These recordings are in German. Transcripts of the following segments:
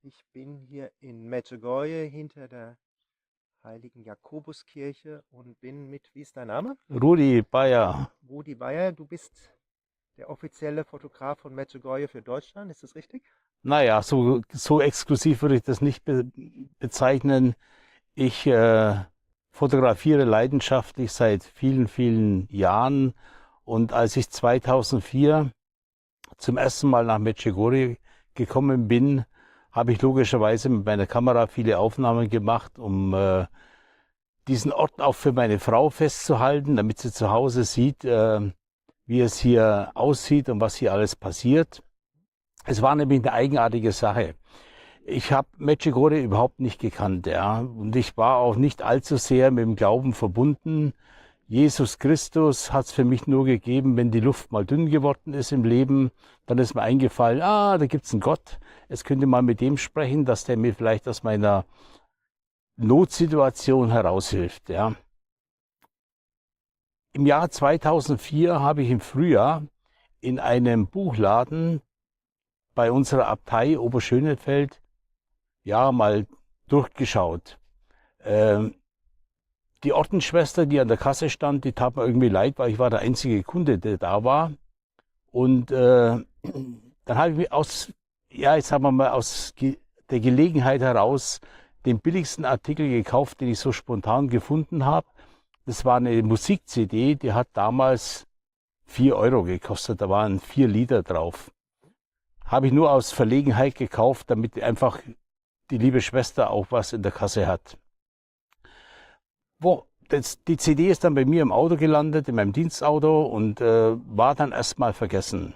Ich bin hier in Medjugorje hinter der heiligen Jakobuskirche und bin mit, wie ist dein Name? Rudi Bayer. Rudi Bayer. Du bist der offizielle Fotograf von Medjugorje für Deutschland, ist das richtig? Naja, so exklusiv würde ich das nicht bezeichnen. Ich fotografiere leidenschaftlich seit vielen, vielen Jahren. Und als ich 2004 zum ersten Mal nach Medjugorje gekommen bin, habe ich logischerweise mit meiner Kamera viele Aufnahmen gemacht, um diesen Ort auch für meine Frau festzuhalten, damit sie zu Hause sieht, wie es hier aussieht und was hier alles passiert. Es war nämlich eine eigenartige Sache. Ich habe Medjugorje überhaupt nicht gekannt, ja, und ich war auch nicht allzu sehr mit dem Glauben verbunden. Jesus Christus hat es für mich nur gegeben, wenn die Luft mal dünn geworden ist im Leben, dann ist mir eingefallen, da gibt's einen Gott. Es könnte mal mit dem sprechen, dass der mir vielleicht aus meiner Notsituation heraushilft, ja. Im Jahr 2004 habe ich im Frühjahr in einem Buchladen bei unserer Abtei Oberschönefeld mal durchgeschaut. Die Ordensschwester, die an der Kasse stand, die tat mir irgendwie leid, weil ich war der einzige Kunde, der da war. Und dann habe ich mir jetzt sagen wir mal, aus der Gelegenheit heraus den billigsten Artikel gekauft, den ich so spontan gefunden habe. Das war eine Musik-CD, die hat damals 4 Euro gekostet, da waren 4 Lieder drauf. Habe ich nur aus Verlegenheit gekauft, damit einfach die liebe Schwester auch was in der Kasse hat. Die CD ist dann bei mir im Auto gelandet, in meinem Dienstauto und war dann erstmal vergessen.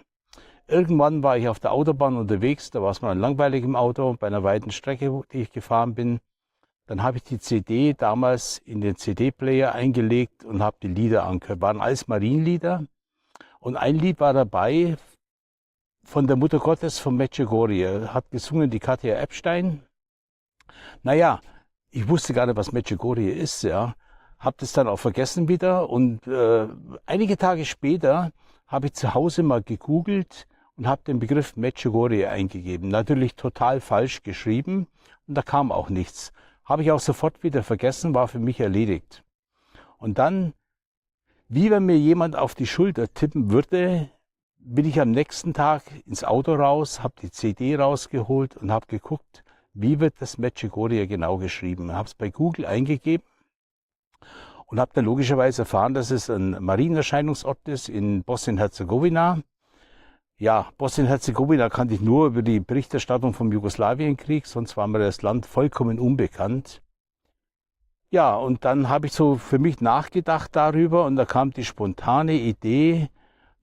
Irgendwann war ich auf der Autobahn unterwegs, da war es mal langweilig im Auto, bei einer weiten Strecke, die ich gefahren bin. Dann habe ich die CD damals in den CD-Player eingelegt und habe die Lieder angehört. Waren alles Marienlieder und ein Lied war dabei von der Mutter Gottes von Medjugorje. Hat gesungen die Katja Epstein. Naja, ich wusste gar nicht, was Medjugorje ist, ja. Hab das dann auch vergessen wieder und einige Tage später habe ich zu Hause mal gegoogelt und habe den Begriff Medjugorje eingegeben. Natürlich total falsch geschrieben und da kam auch nichts. Habe ich auch sofort wieder vergessen, war für mich erledigt. Und dann, wie wenn mir jemand auf die Schulter tippen würde, bin ich am nächsten Tag ins Auto raus, habe die CD rausgeholt und habe geguckt, wie wird das Medjugorje genau geschrieben. Habe es bei Google eingegeben und habe dann logischerweise erfahren, dass es ein Marienerscheinungsort ist in Bosnien-Herzegowina. Ja, Bosnien-Herzegowina kannte ich nur über die Berichterstattung vom Jugoslawienkrieg, sonst war mir das Land vollkommen unbekannt. Ja, und dann habe ich so für mich nachgedacht darüber und da kam die spontane Idee,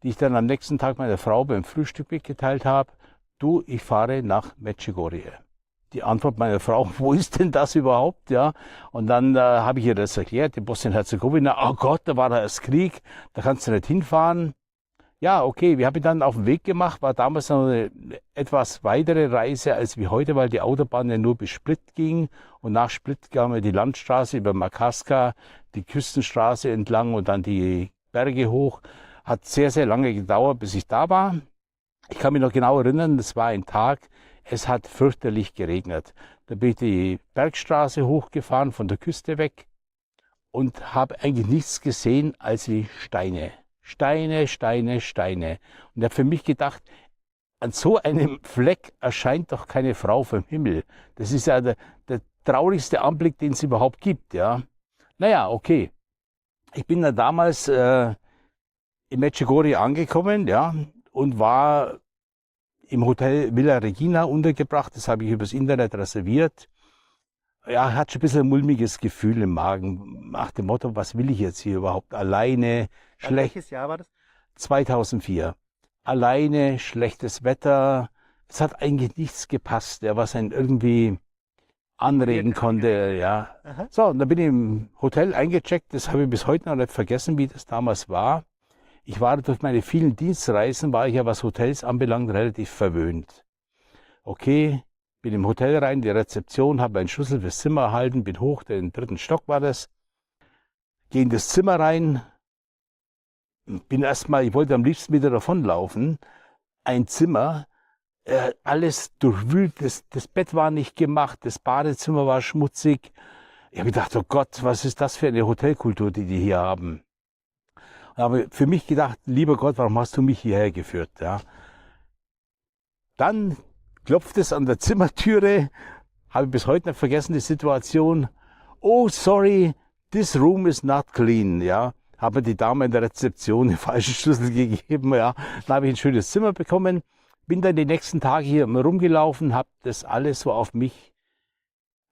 die ich dann am nächsten Tag meiner Frau beim Frühstück mitgeteilt habe. Du, ich fahre nach Medjugorje. Die Antwort meiner Frau, wo ist denn das überhaupt? Ja, und dann habe ich ihr das erklärt, in Bosnien-Herzegowina. Oh Gott, da war da erst Krieg, da kannst du nicht hinfahren. Ja, okay, wir haben ihn dann auf den Weg gemacht, war damals noch eine etwas weitere Reise als wie heute, weil die Autobahn ja nur bis Split ging und nach Split kam wir die Landstraße über Makarska, die Küstenstraße entlang und dann die Berge hoch. Hat sehr, sehr lange gedauert, bis ich da war. Ich kann mich noch genau erinnern, das war ein Tag, es hat fürchterlich geregnet. Da bin ich die Bergstraße hochgefahren, von der Küste weg und habe eigentlich nichts gesehen als wie Steine. Steine, Steine, Steine. Und ich habe für mich gedacht, an so einem Fleck erscheint doch keine Frau vom Himmel. Das ist ja der traurigste Anblick, den es überhaupt gibt. Ja. Naja, okay. Ich bin dann damals in Medjugorje angekommen, ja, und war im Hotel Villa Regina untergebracht. Das habe ich übers Internet reserviert. Ja, hat schon ein bisschen ein mulmiges Gefühl im Magen. Nach dem Motto, was will ich jetzt hier überhaupt? Alleine, schlecht. Welches Jahr war das? 2004. Alleine, schlechtes Wetter. Es hat eigentlich nichts gepasst, ja, was einen irgendwie anregen konnte. Ja. Aha. So, und dann bin ich im Hotel eingecheckt. Das habe ich bis heute noch nicht vergessen, wie das damals war. Ich war durch meine vielen Dienstreisen, war ich ja, was Hotels anbelangt, relativ verwöhnt. Okay, bin im Hotel rein, die Rezeption, habe einen Schlüssel fürs Zimmer erhalten, bin hoch, den 3. Stock war das. Gehe in das Zimmer rein, bin erstmal, ich wollte am liebsten wieder davonlaufen. Ein Zimmer, alles durchwühlt, das Bett war nicht gemacht, das Badezimmer war schmutzig. Ich habe gedacht, oh Gott, was ist das für eine Hotelkultur, die hier haben? Und habe für mich gedacht, lieber Gott, warum hast du mich hierher geführt? Ja. Dann klopft es an der Zimmertüre, habe bis heute nicht vergessen die Situation. Oh, sorry, this room is not clean. Ja, habe mir die Dame in der Rezeption den falschen Schlüssel gegeben. Ja, dann habe ich ein schönes Zimmer bekommen. Bin dann die nächsten Tage hier rumgelaufen, habe das alles so auf mich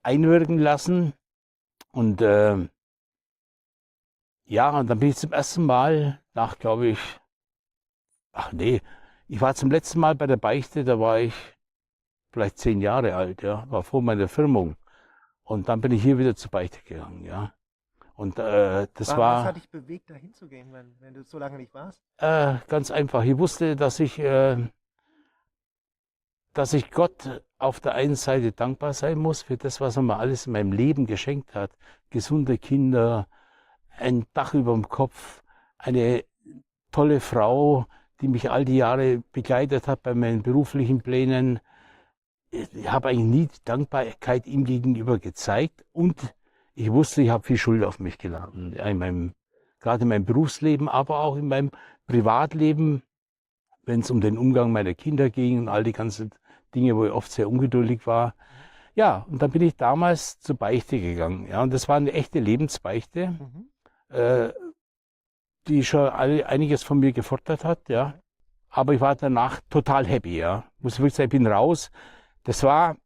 einwirken lassen. Und ja, und dann bin ich zum ersten Mal nach, glaube ich, ich war zum letzten Mal bei der Beichte, da war ich vielleicht 10 Jahre alt, ja, war vor meiner Firmung. Und dann bin ich hier wieder zur Beichte gegangen, ja. Und das Was hat dich bewegt, da hinzugehen, wenn du so lange nicht warst? Ganz einfach. Ich wusste, dass ich Gott auf der einen Seite dankbar sein muss für das, was er mir alles in meinem Leben geschenkt hat. Gesunde Kinder, ein Dach über dem Kopf, eine tolle Frau, die mich all die Jahre begleitet hat bei meinen beruflichen Plänen. Ich habe eigentlich nie die Dankbarkeit ihm gegenüber gezeigt und ich wusste, ich habe viel Schuld auf mich geladen. Ja, gerade in meinem Berufsleben, aber auch in meinem Privatleben, wenn es um den Umgang meiner Kinder ging und all die ganzen Dinge, wo ich oft sehr ungeduldig war. Ja, und dann bin ich damals zur Beichte gegangen. Ja, und das war eine echte Lebensbeichte, die schon einiges von mir gefordert hat. Ja, aber ich war danach total happy. Ja, muss wirklich sagen, ich bin raus. Das war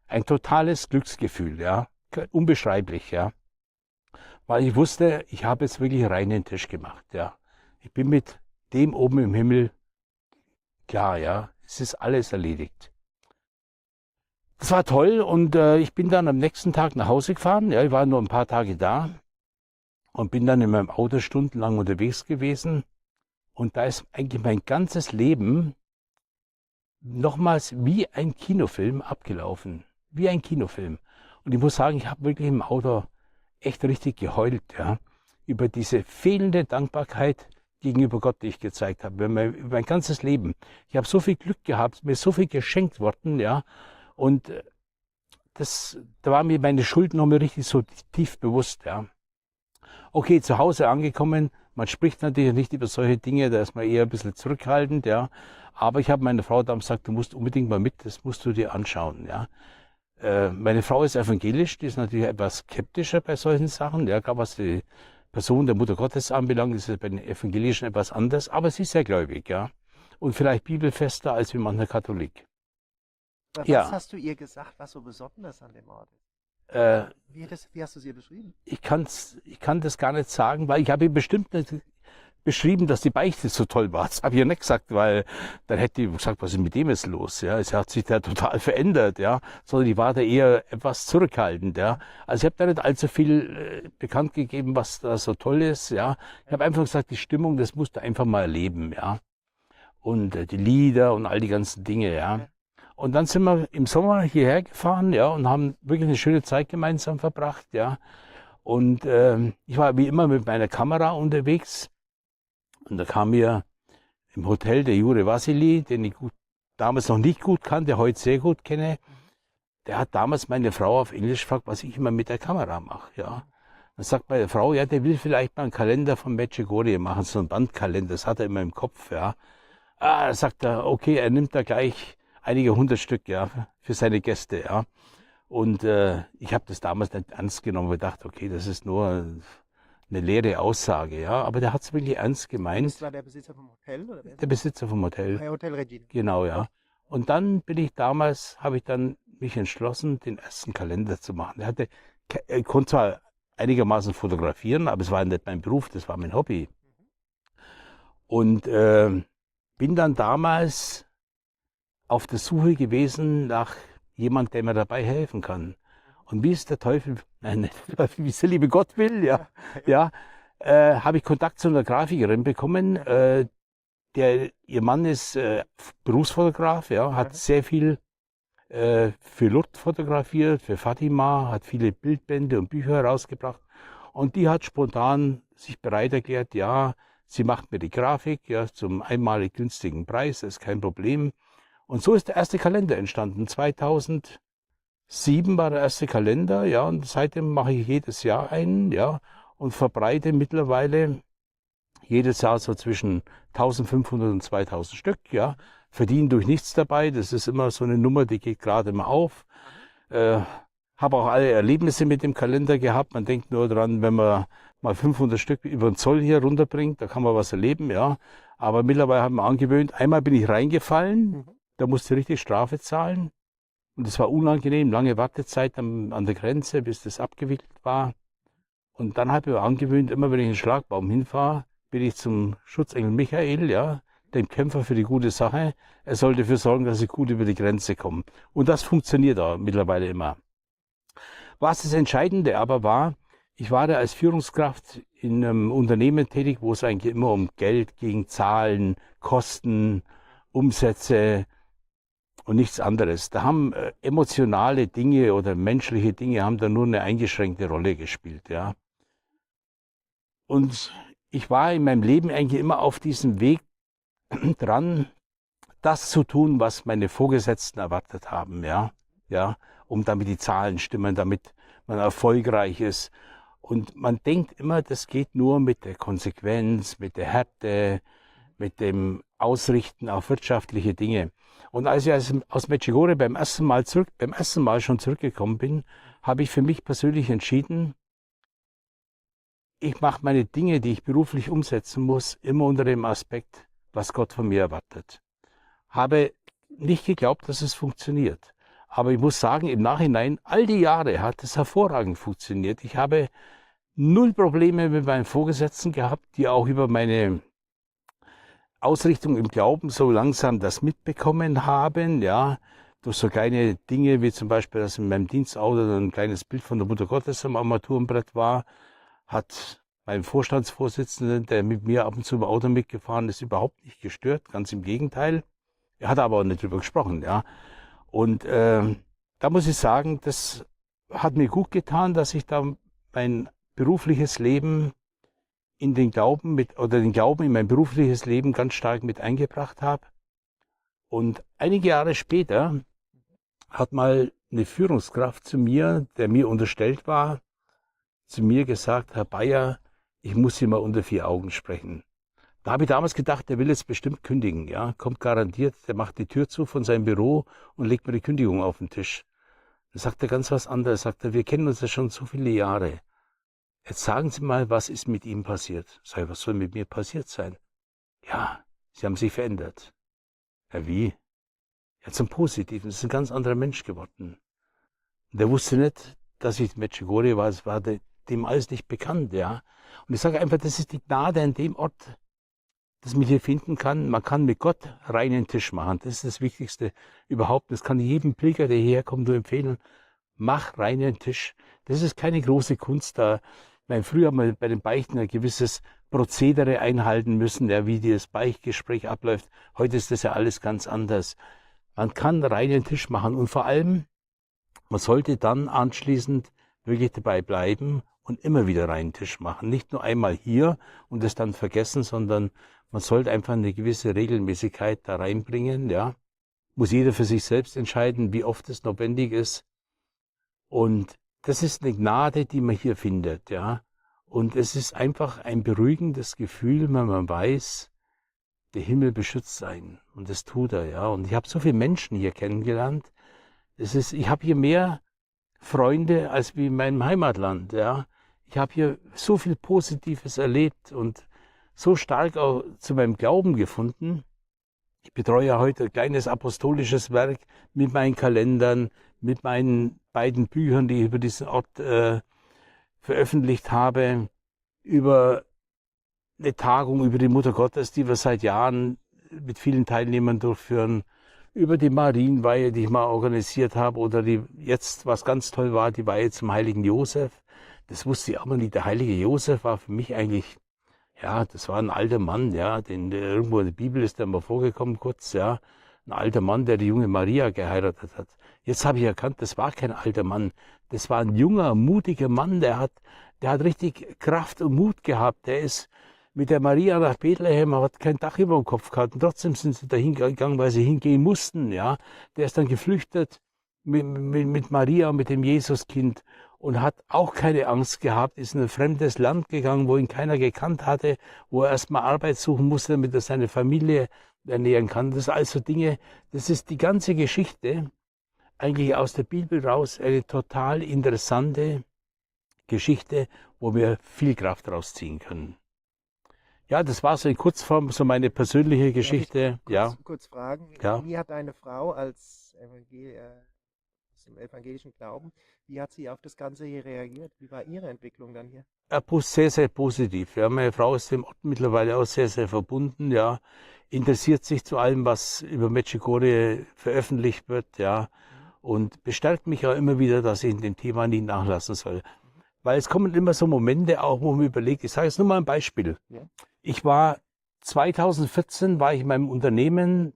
ein totales Glücksgefühl. Ja, unbeschreiblich. Ja, weil ich wusste, ich habe jetzt wirklich reinen Tisch gemacht. Ja, ich bin mit dem oben im Himmel klar. Ja, es ist alles erledigt. Das war toll und ich bin dann am nächsten Tag nach Hause gefahren. Ja, ich war nur ein paar Tage da und bin dann in meinem Auto stundenlang unterwegs gewesen. Und da ist eigentlich mein ganzes Leben nochmals wie ein Kinofilm abgelaufen. Wie ein Kinofilm. Und ich muss sagen, ich habe wirklich im Auto echt richtig geheult, ja, über diese fehlende Dankbarkeit gegenüber Gott, die ich gezeigt habe. Über mein ganzes Leben. Ich habe so viel Glück gehabt, mir ist so viel geschenkt worden, ja. Und da war mir meine Schuld noch mal richtig so tief bewusst, ja. Okay, zu Hause angekommen, man spricht natürlich nicht über solche Dinge, da ist man eher ein bisschen zurückhaltend, ja. Aber ich habe meiner Frau damals gesagt, du musst unbedingt mal mit, das musst du dir anschauen, ja. Meine Frau ist evangelisch, die ist natürlich etwas skeptischer bei solchen Sachen, ja, gerade was die Person der Mutter Gottes anbelangt, ist es bei den Evangelischen etwas anders, aber sie ist sehr gläubig, ja. Und vielleicht bibelfester als wie mancher Katholik. Was hast du ihr gesagt, was so besonders an dem Ort ist? Wie hast du sie beschrieben? Ich kann das gar nicht sagen, weil ich habe ihr bestimmt nicht beschrieben, dass die Beichte so toll war. Das habe ich ja nicht gesagt, weil dann hätte ich gesagt, was ist mit dem jetzt los? Ja, es hat sich da total verändert, ja, sondern die war da eher etwas zurückhaltend, ja. Also ich habe da nicht allzu viel bekannt gegeben, was da so toll ist, ja. Ich habe einfach gesagt, die Stimmung, das musst du einfach mal erleben, ja. Und die Lieder und all die ganzen Dinge, ja. Und dann sind wir im Sommer hierher gefahren, ja, und haben wirklich eine schöne Zeit gemeinsam verbracht, ja. Und ich war wie immer mit meiner Kamera unterwegs. Und da kam mir im Hotel der Jure Vasili, den ich damals noch nicht gut kannte, heute sehr gut kenne. Der hat damals meine Frau auf Englisch gefragt, was ich immer mit der Kamera mache, ja. Dann sagt meine Frau, ja, der will vielleicht mal einen Kalender von Medjugorje machen, so einen Bandkalender, das hat er immer im Kopf, ja. Da sagt er, okay, er nimmt da gleich einige 100 Stück, ja, für seine Gäste, ja. Und ich habe das damals nicht ernst genommen, weil ich dachte, okay, das ist nur eine leere Aussage, ja. Aber der hat es wirklich ernst gemeint. Das war der Besitzer vom Hotel? Oder der Besitzer vom Hotel. Bei Hotel Regina. Genau, ja. Und dann habe ich dann mich entschlossen, den ersten Kalender zu machen. Er konnte zwar einigermaßen fotografieren, aber es war nicht mein Beruf, das war mein Hobby. Und bin dann damals auf der Suche gewesen nach jemand, der mir dabei helfen kann. Und wie es der Teufel, nein, wie es der liebe Gott will, ja, habe ich Kontakt zu einer Grafikerin bekommen. Ihr Mann ist Berufsfotograf, ja, hat sehr viel für Lourdes fotografiert, für Fatima, hat viele Bildbände und Bücher herausgebracht. Und die hat spontan sich bereit erklärt, ja, sie macht mir die Grafik, ja, zum einmalig günstigen Preis, das ist kein Problem. Und so ist der erste Kalender entstanden. 2007 war der erste Kalender, ja, und seitdem mache ich jedes Jahr einen, ja, und verbreite mittlerweile jedes Jahr so zwischen 1500 und 2000 Stück, ja, verdiene durch nichts dabei. Das ist immer so eine Nummer, die geht gerade mal auf. Habe auch alle Erlebnisse mit dem Kalender gehabt. Man denkt nur dran, wenn man mal 500 Stück über den Zoll hier runterbringt, da kann man was erleben, ja. Aber mittlerweile haben wir angewöhnt, einmal bin ich reingefallen, da musste ich richtig Strafe zahlen. Und es war unangenehm, lange Wartezeit an der Grenze, bis das abgewickelt war. Und dann habe ich mir angewöhnt, immer wenn ich in den Schlagbaum hinfahre, bin ich zum Schutzengel Michael, ja, dem Kämpfer für die gute Sache. Er soll dafür sorgen, dass ich gut über die Grenze komme. Und das funktioniert auch mittlerweile immer. Was das Entscheidende aber war, ich war da als Führungskraft in einem Unternehmen tätig, wo es eigentlich immer um Geld ging, Zahlen, Kosten, Umsätze und nichts anderes. Da haben emotionale Dinge oder menschliche Dinge haben da nur eine eingeschränkte Rolle gespielt, ja. Und ich war in meinem Leben eigentlich immer auf diesem Weg dran, das zu tun, was meine Vorgesetzten erwartet haben, ja, um damit die Zahlen stimmen, damit man erfolgreich ist. Und man denkt immer, das geht nur mit der Konsequenz, mit der Härte, mit dem Ausrichten auf wirtschaftliche Dinge. Und als ich aus Medjugorje beim ersten Mal schon zurückgekommen bin, habe ich für mich persönlich entschieden, ich mache meine Dinge, die ich beruflich umsetzen muss, immer unter dem Aspekt, was Gott von mir erwartet. Habe nicht geglaubt, dass es funktioniert. Aber ich muss sagen, im Nachhinein, all die Jahre hat es hervorragend funktioniert. Ich habe 0 Probleme mit meinen Vorgesetzten gehabt, die auch über meine Ausrichtung im Glauben so langsam das mitbekommen haben, ja, durch so kleine Dinge, wie zum Beispiel, dass in meinem Dienstauto ein kleines Bild von der Mutter Gottes am Armaturenbrett war, hat mein Vorstandsvorsitzender, der mit mir ab und zu im Auto mitgefahren ist, überhaupt nicht gestört, ganz im Gegenteil. Er hat aber auch nicht drüber gesprochen, ja. Und da muss ich sagen, das hat mir gut getan, dass ich da mein berufliches Leben in den Glauben den Glauben in mein berufliches Leben ganz stark mit eingebracht habe. Und einige Jahre später hat mal eine Führungskraft zu mir, der mir unterstellt war, zu mir gesagt: Herr Bayer, ich muss Sie mal unter 4 Augen sprechen. Da habe ich damals gedacht, der will jetzt bestimmt kündigen, ja, kommt garantiert, der macht die Tür zu von seinem Büro und legt mir die Kündigung auf den Tisch. Dann sagt er ganz was anderes, sagt er, wir kennen uns ja schon so viele Jahre. Jetzt sagen Sie mal, was ist mit ihm passiert? Sag ich, was soll mit mir passiert sein? Ja, Sie haben sich verändert. Ja, wie? Ja, zum Positiven, das ist ein ganz anderer Mensch geworden. Und der wusste nicht, dass ich Medjugorje war, es war dem alles nicht bekannt, ja. Und ich sage einfach, das ist die Gnade an dem Ort, dass man hier finden kann. Man kann mit Gott reinen Tisch machen. Das ist das Wichtigste überhaupt. Das kann jedem Pilger, der hierher kommt, nur empfehlen. Mach reinen Tisch. Das ist keine große Kunst da. Ich meine, früher haben wir bei den Beichten ein gewisses Prozedere einhalten müssen, ja, wie das Beichtgespräch abläuft. Heute ist das ja alles ganz anders. Man kann reinen Tisch machen und vor allem, man sollte dann anschließend wirklich dabei bleiben und immer wieder reinen Tisch machen. Nicht nur einmal hier und es dann vergessen, sondern man sollte einfach eine gewisse Regelmäßigkeit da reinbringen, ja. Muss jeder für sich selbst entscheiden, wie oft es notwendig ist. Und das ist eine Gnade, die man hier findet, ja. Und es ist einfach ein beruhigendes Gefühl, wenn man weiß, der Himmel beschützt einen. Und das tut er, ja. Und ich habe so viele Menschen hier kennengelernt. Ich habe hier mehr Freunde als wie in meinem Heimatland, ja. Ich habe hier so viel Positives erlebt und so stark auch zu meinem Glauben gefunden. Ich betreue ja heute ein kleines apostolisches Werk mit meinen Kalendern, mit meinen beiden Büchern, die ich über diesen Ort veröffentlicht habe, über eine Tagung über die Mutter Gottes, die wir seit Jahren mit vielen Teilnehmern durchführen, über die Marienweihe, die ich mal organisiert habe, oder die jetzt, was ganz toll war, die Weihe zum heiligen Josef. Das wusste ich aber nicht. Der heilige Josef war für mich eigentlich, ja, das war ein alter Mann, ja, der irgendwo in der Bibel ist der mal vorgekommen kurz, ja, ein alter Mann, der die junge Maria geheiratet hat. Jetzt habe ich erkannt, das war kein alter Mann, das war ein junger, mutiger Mann, der hat richtig Kraft und Mut gehabt, der ist mit der Maria nach Bethlehem, hat kein Dach über dem Kopf gehabt. Und trotzdem sind sie dahin gegangen, weil sie hingehen mussten. Ja. Der ist dann geflüchtet mit Maria, mit dem Jesuskind und hat auch keine Angst gehabt, ist in ein fremdes Land gegangen, wo ihn keiner gekannt hatte, wo er erstmal Arbeit suchen musste, damit er seine Familie ernähren kann. Das sind also Dinge, das ist die ganze Geschichte eigentlich aus der Bibel raus, eine total interessante Geschichte, wo wir viel Kraft rausziehen können. Ja, das war so in Kurzform so meine persönliche Geschichte. Kurz fragen, Ja. wie hat deine Frau aus dem evangelischen Glauben, wie hat sie auf das Ganze hier reagiert? Wie war ihre Entwicklung dann hier? Sehr, sehr positiv. Ja, meine Frau ist dem Ort mittlerweile auch sehr, sehr verbunden. Ja, interessiert sich zu allem, was über Medjugorje veröffentlicht wird. Ja, und bestärkt mich auch immer wieder, dass ich in dem Thema nie nachlassen soll. Weil es kommen immer so Momente auch, wo man überlegt, ich sage jetzt nur mal ein Beispiel. Ja. 2014 war ich in meinem Unternehmen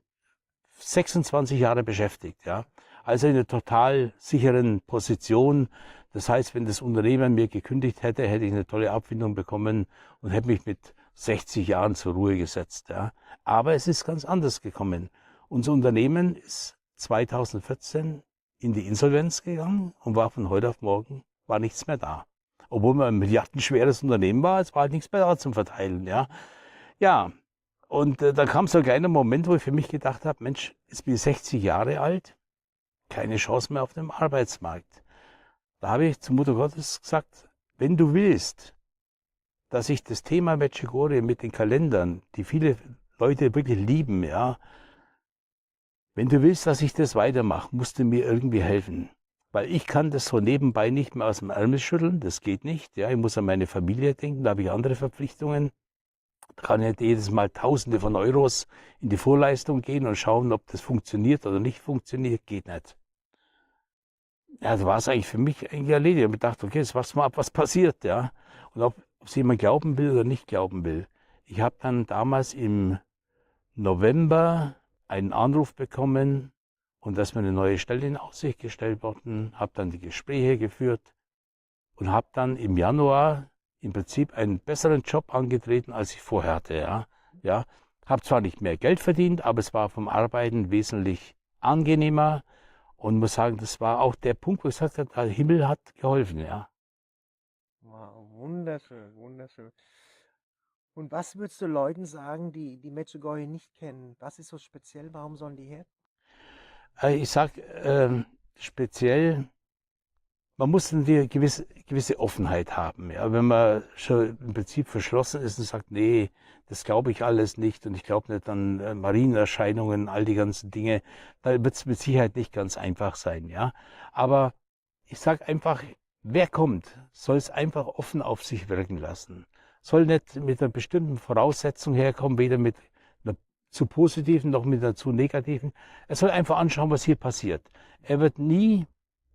26 Jahre beschäftigt. Ja, also in einer total sicheren Position. Das heißt, wenn das Unternehmen mir gekündigt hätte, hätte ich eine tolle Abfindung bekommen und hätte mich mit 60 Jahren zur Ruhe gesetzt. Ja. Aber es ist ganz anders gekommen. Unser Unternehmen ist 2014 in die Insolvenz gegangen und war von heute auf morgen war nichts mehr da. Obwohl man ein milliardenschweres Unternehmen war, es war halt nichts mehr da zum Verteilen. Ja, ja. Und da kam so ein kleiner Moment, wo ich für mich gedacht habe, Mensch, jetzt bin ich 60 Jahre alt, keine Chance mehr auf dem Arbeitsmarkt. Da habe ich zur Mutter Gottes gesagt, wenn du willst, dass ich das Thema Medjugorje mit den Kalendern, die viele Leute wirklich lieben, ja, wenn du willst, dass ich das weitermache, musst du mir irgendwie helfen. Weil ich kann das so nebenbei nicht mehr aus dem Ärmel schütteln, das geht nicht. Ja, ich muss an meine Familie denken, da habe ich andere Verpflichtungen. Da kann ich nicht jedes Mal Tausende von Euros in die Vorleistung gehen und schauen, ob das funktioniert oder nicht funktioniert, geht nicht. Ja, da war es eigentlich für mich eigentlich erledigt. Ich habe gedacht, okay, jetzt warte mal ab, was passiert, ja. Und ob es jemand glauben will oder nicht glauben will. Ich habe dann damals im November einen Anruf bekommen und dass mir eine neue Stelle in Aussicht gestellt worden, habe dann die Gespräche geführt und habe dann im Januar im Prinzip einen besseren Job angetreten, als ich vorher hatte. Ja, habe zwar nicht mehr Geld verdient, aber es war vom Arbeiten wesentlich angenehmer und muss sagen, das war auch der Punkt, wo ich gesagt habe, der Himmel hat geholfen. Ja. Wow, wunderschön, wunderschön. Und was würdest du Leuten sagen, die Medjugorje nicht kennen? Was ist so speziell? Warum sollen die her? Ich sage speziell, man muss eine gewisse Offenheit haben. Ja? Wenn man schon im Prinzip verschlossen ist und sagt, nee, das glaube ich alles nicht und ich glaube nicht an Marienerscheinungen, all die ganzen Dinge, dann wird es mit Sicherheit nicht ganz einfach sein. Ja? Aber ich sage einfach, wer kommt, soll es einfach offen auf sich wirken lassen. Soll nicht mit einer bestimmten Voraussetzung herkommen, weder mit einer zu positiven noch mit einer zu negativen. Er soll einfach anschauen, was hier passiert. Er wird nie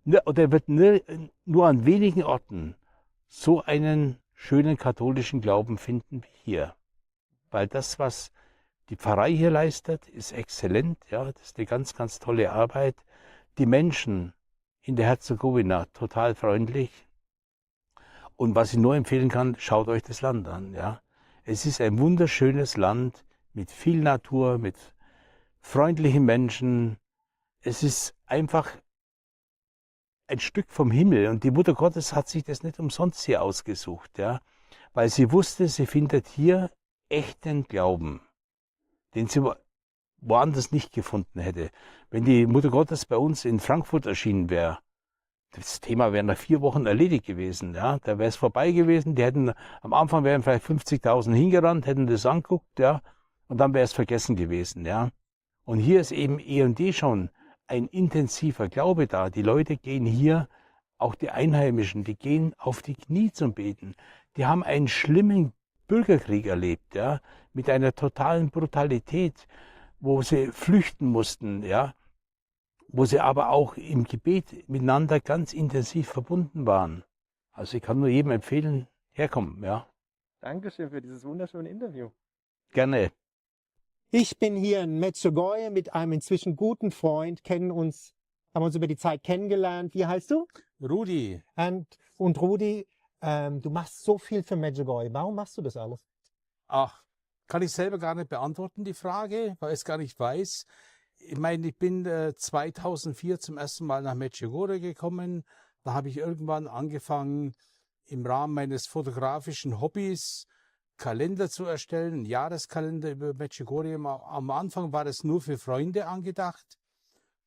oder er wird nur an wenigen Orten so einen schönen katholischen Glauben finden wie hier. Weil das, was die Pfarrei hier leistet, ist exzellent. Ja, das ist eine ganz, ganz tolle Arbeit. Die Menschen in der Herzegowina total freundlich. Und was ich nur empfehlen kann, schaut euch das Land an. Ja, es ist ein wunderschönes Land mit viel Natur, mit freundlichen Menschen. Es ist einfach ein Stück vom Himmel. Und die Mutter Gottes hat sich das nicht umsonst hier ausgesucht, ja, weil sie wusste, sie findet hier echten Glauben, den sie woanders nicht gefunden hätte. Wenn die Mutter Gottes bei uns in Frankfurt erschienen wäre, das Thema wäre nach 4 Wochen erledigt gewesen, ja, da wäre es vorbei gewesen. Die hätten am Anfang wären vielleicht 50.000 hingerannt, hätten das anguckt, ja, und dann wäre es vergessen gewesen, ja. Und hier ist eben eh schon ein intensiver Glaube da. Die Leute gehen hier, auch die Einheimischen, die gehen auf die Knie zum Beten. Die haben einen schlimmen Bürgerkrieg erlebt, ja, mit einer totalen Brutalität, wo sie flüchten mussten, ja, wo sie aber auch im Gebet miteinander ganz intensiv verbunden waren. Also ich kann nur jedem empfehlen, herkommen, ja. Dankeschön für dieses wunderschöne Interview. Gerne. Ich bin hier in Medjugorje mit einem inzwischen guten Freund, haben uns über die Zeit kennengelernt. Wie heißt du? Rudi. Und Rudi, du machst so viel für Medjugorje. Warum machst du das alles? Ach, kann ich selber gar nicht beantworten, die Frage, weil ich es gar nicht weiß. Ich meine, ich bin 2004 zum ersten Mal nach Medjugorje gekommen. Da habe ich irgendwann angefangen, im Rahmen meines fotografischen Hobbys Kalender zu erstellen, einen Jahreskalender über Medjugorje. Am Anfang war das nur für Freunde angedacht.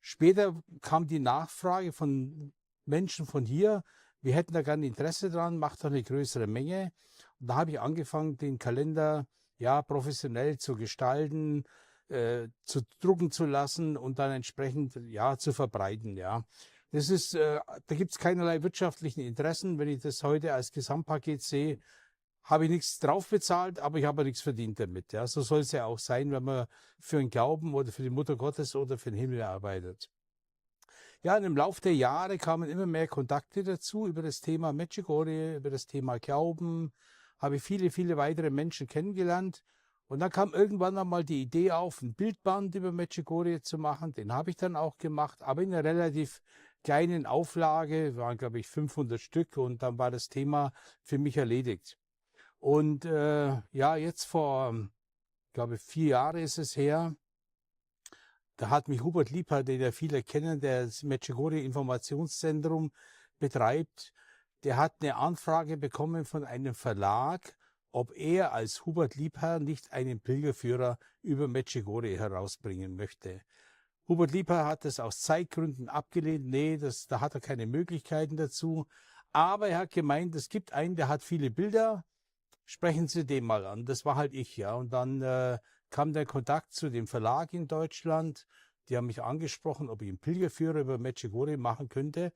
Später kam die Nachfrage von Menschen von hier, wir hätten da gerne Interesse dran, macht doch eine größere Menge. Und da habe ich angefangen, den Kalender ja professionell zu gestalten, zu drucken zu lassen und dann entsprechend ja zu verbreiten. Ja, das ist, da gibt es keinerlei wirtschaftlichen Interessen. Wenn ich das heute als Gesamtpaket sehe, habe ich nichts drauf bezahlt, aber ich habe nichts verdient damit. Ja, so soll es ja auch sein, wenn man für den Glauben oder für die Mutter Gottes oder für den Himmel arbeitet. Ja, und im Laufe der Jahre kamen immer mehr Kontakte dazu über das Thema Medjugorje, über das Thema Glauben, habe ich viele, viele weitere Menschen kennengelernt. Und dann kam irgendwann einmal die Idee auf, ein Bildband über Medjugorje zu machen. Den habe ich dann auch gemacht, aber in einer relativ kleinen Auflage, waren glaube ich 500 Stück und dann war das Thema für mich erledigt. Und ja, jetzt vor, glaube ich, 4 Jahre ist es her, da hat mich Hubert Liebhardt, den ja viele kennen, der das Medjugorje Informationszentrum betreibt, der hat eine Anfrage bekommen von einem Verlag, ob er als Hubert Liebhardt nicht einen Pilgerführer über Medjugorje herausbringen möchte. Hubert Liebhardt hat das aus Zeitgründen abgelehnt. Nee, da hat er keine Möglichkeiten dazu. Aber er hat gemeint, es gibt einen, der hat viele Bilder. Sprechen Sie den mal an. Das war halt ich, ja. Und dann kam der Kontakt zu dem Verlag in Deutschland. Die haben mich angesprochen, ob ich einen Pilgerführer über Medjugorje machen könnte.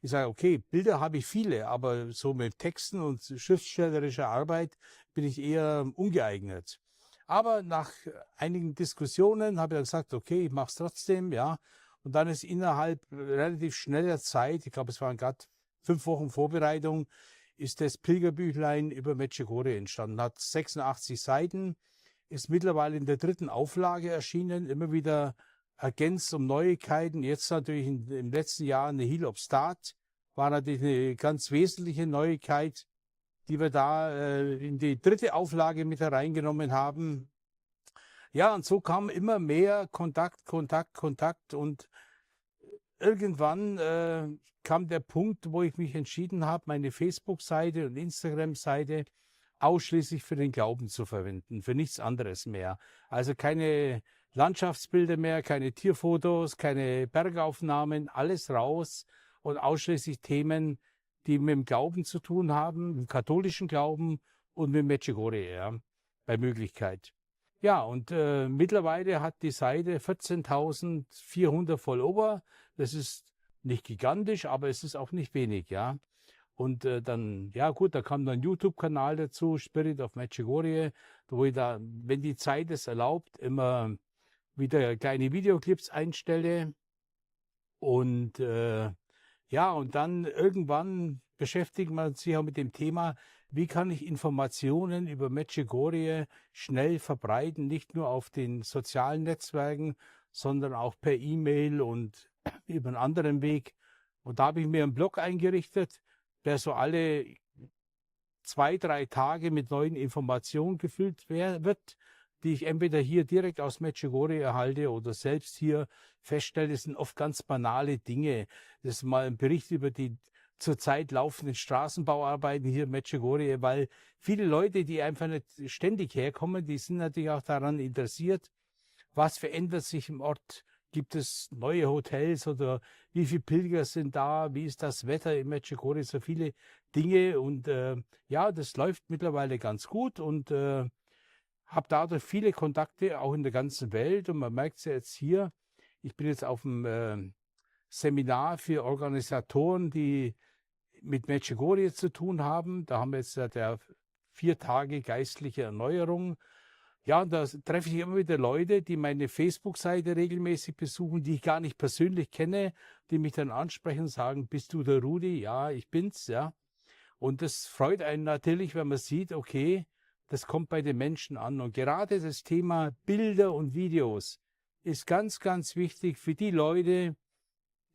Ich sage, okay, Bilder habe ich viele, aber so mit Texten und schriftstellerischer Arbeit bin ich eher ungeeignet. Aber nach einigen Diskussionen habe ich dann gesagt, okay, ich mache es trotzdem, ja. Und dann ist innerhalb relativ schneller Zeit, ich glaube, es waren gerade 5 Wochen Vorbereitung, ist das Pilgerbüchlein über Medjugorje entstanden. Hat 86 Seiten, ist mittlerweile in der 3. Auflage erschienen, immer wieder ergänzt um Neuigkeiten. Jetzt natürlich im letzten Jahr eine Hill of Start war natürlich eine ganz wesentliche Neuigkeit, die wir da in die 3. Auflage mit hereingenommen haben. Ja, und so kam immer mehr Kontakt und irgendwann kam der Punkt, wo ich mich entschieden habe, meine Facebook-Seite und Instagram-Seite ausschließlich für den Glauben zu verwenden, für nichts anderes mehr. Also keine Landschaftsbilder mehr, keine Tierfotos, keine Bergaufnahmen, alles raus und ausschließlich Themen, die mit dem Glauben zu tun haben, mit dem katholischen Glauben und mit Medjugorje, ja, bei Möglichkeit. Ja, und mittlerweile hat die Seite 14.400 Follower. Das ist nicht gigantisch, aber es ist auch nicht wenig, ja. Und dann, ja gut, da kam dann ein YouTube-Kanal dazu, Spirit of Medjugorje, wo ich da, wenn die Zeit es erlaubt, immer wieder kleine Videoclips einstelle. Und ja, und dann irgendwann beschäftigt man sich auch mit dem Thema, wie kann ich Informationen über Medjugorje schnell verbreiten, nicht nur auf den sozialen Netzwerken, sondern auch per E-Mail und über einen anderen Weg. Und da habe ich mir einen Blog eingerichtet, der so alle 2, 3 Tage mit neuen Informationen gefüllt wird, die ich entweder hier direkt aus Medjugorje erhalte oder selbst hier feststelle. Das sind oft ganz banale Dinge. Das ist mal ein Bericht über die zurzeit laufenden Straßenbauarbeiten hier in Medjugorje, weil viele Leute, die einfach nicht ständig herkommen, die sind natürlich auch daran interessiert, was verändert sich im Ort. Gibt es neue Hotels oder wie viele Pilger sind da? Wie ist das Wetter in Medjugorje? So viele Dinge und ja, das läuft mittlerweile ganz gut und habe dadurch viele Kontakte auch in der ganzen Welt und man merkt es ja jetzt hier. Ich bin jetzt auf einem Seminar für Organisatoren, die mit Medjugorje zu tun haben. Da haben wir jetzt der 4 Tage geistliche Erneuerung. Ja, und da treffe ich immer wieder Leute, die meine Facebook-Seite regelmäßig besuchen, die ich gar nicht persönlich kenne, die mich dann ansprechen und sagen, bist du der Rudi? Ja, ich bin's, ja. Und das freut einen natürlich, wenn man sieht, okay, das kommt bei den Menschen an. Und gerade das Thema Bilder und Videos ist ganz, ganz wichtig für die Leute,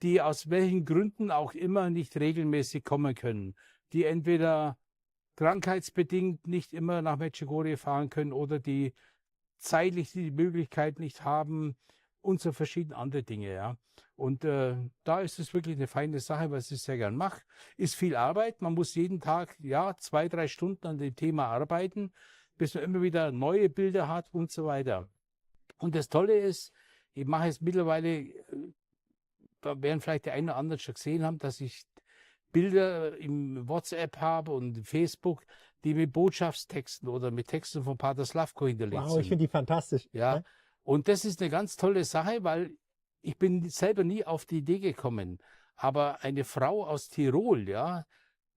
die aus welchen Gründen auch immer nicht regelmäßig kommen können, die entweder krankheitsbedingt nicht immer nach Medjugorje fahren können oder die zeitlich die Möglichkeit nicht haben und so verschiedene andere Dinge, ja. Und da ist es wirklich eine feine Sache, was ich sehr gern mache. Ist viel Arbeit. Man muss jeden Tag, ja, 2, 3 Stunden an dem Thema arbeiten, bis man immer wieder neue Bilder hat und so weiter. Und das Tolle ist, ich mache jetzt mittlerweile, da werden vielleicht die einen oder anderen schon gesehen haben, dass ich Bilder im WhatsApp habe und Facebook, die mit Botschaftstexten oder mit Texten von Pater Slavko hinterlegt Wow, sind. ich finde die fantastisch. Ja, und das ist eine ganz tolle Sache, weil ich bin selber nie auf die Idee gekommen. Aber eine Frau aus Tirol, ja,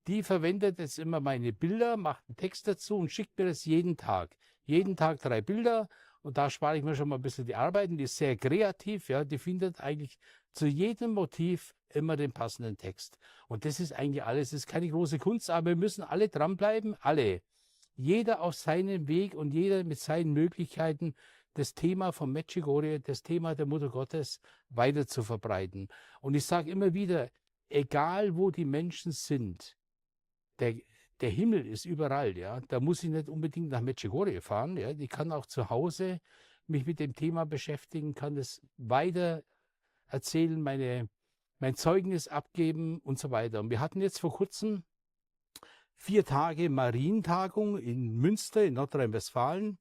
die verwendet jetzt immer meine Bilder, macht einen Text dazu und schickt mir das jeden Tag. Jeden Tag 3 Bilder und da spare ich mir schon mal ein bisschen die Arbeit. Und die ist sehr kreativ, ja, die findet eigentlich zu jedem Motiv immer den passenden Text. Und das ist eigentlich alles, das ist keine große Kunst, aber wir müssen alle dranbleiben, alle. Jeder auf seinem Weg und jeder mit seinen Möglichkeiten, das Thema von Medjugorje, das Thema der Mutter Gottes weiter zu verbreiten. Und ich sage immer wieder, egal wo die Menschen sind, der Himmel ist überall, ja. Da muss ich nicht unbedingt nach Medjugorje fahren, ja. Ich kann auch zu Hause mich mit dem Thema beschäftigen, kann das weiter erzählen, mein Zeugnis abgeben und so weiter. Und wir hatten jetzt vor kurzem 4 Tage Marientagung in Münster in Nordrhein-Westfalen.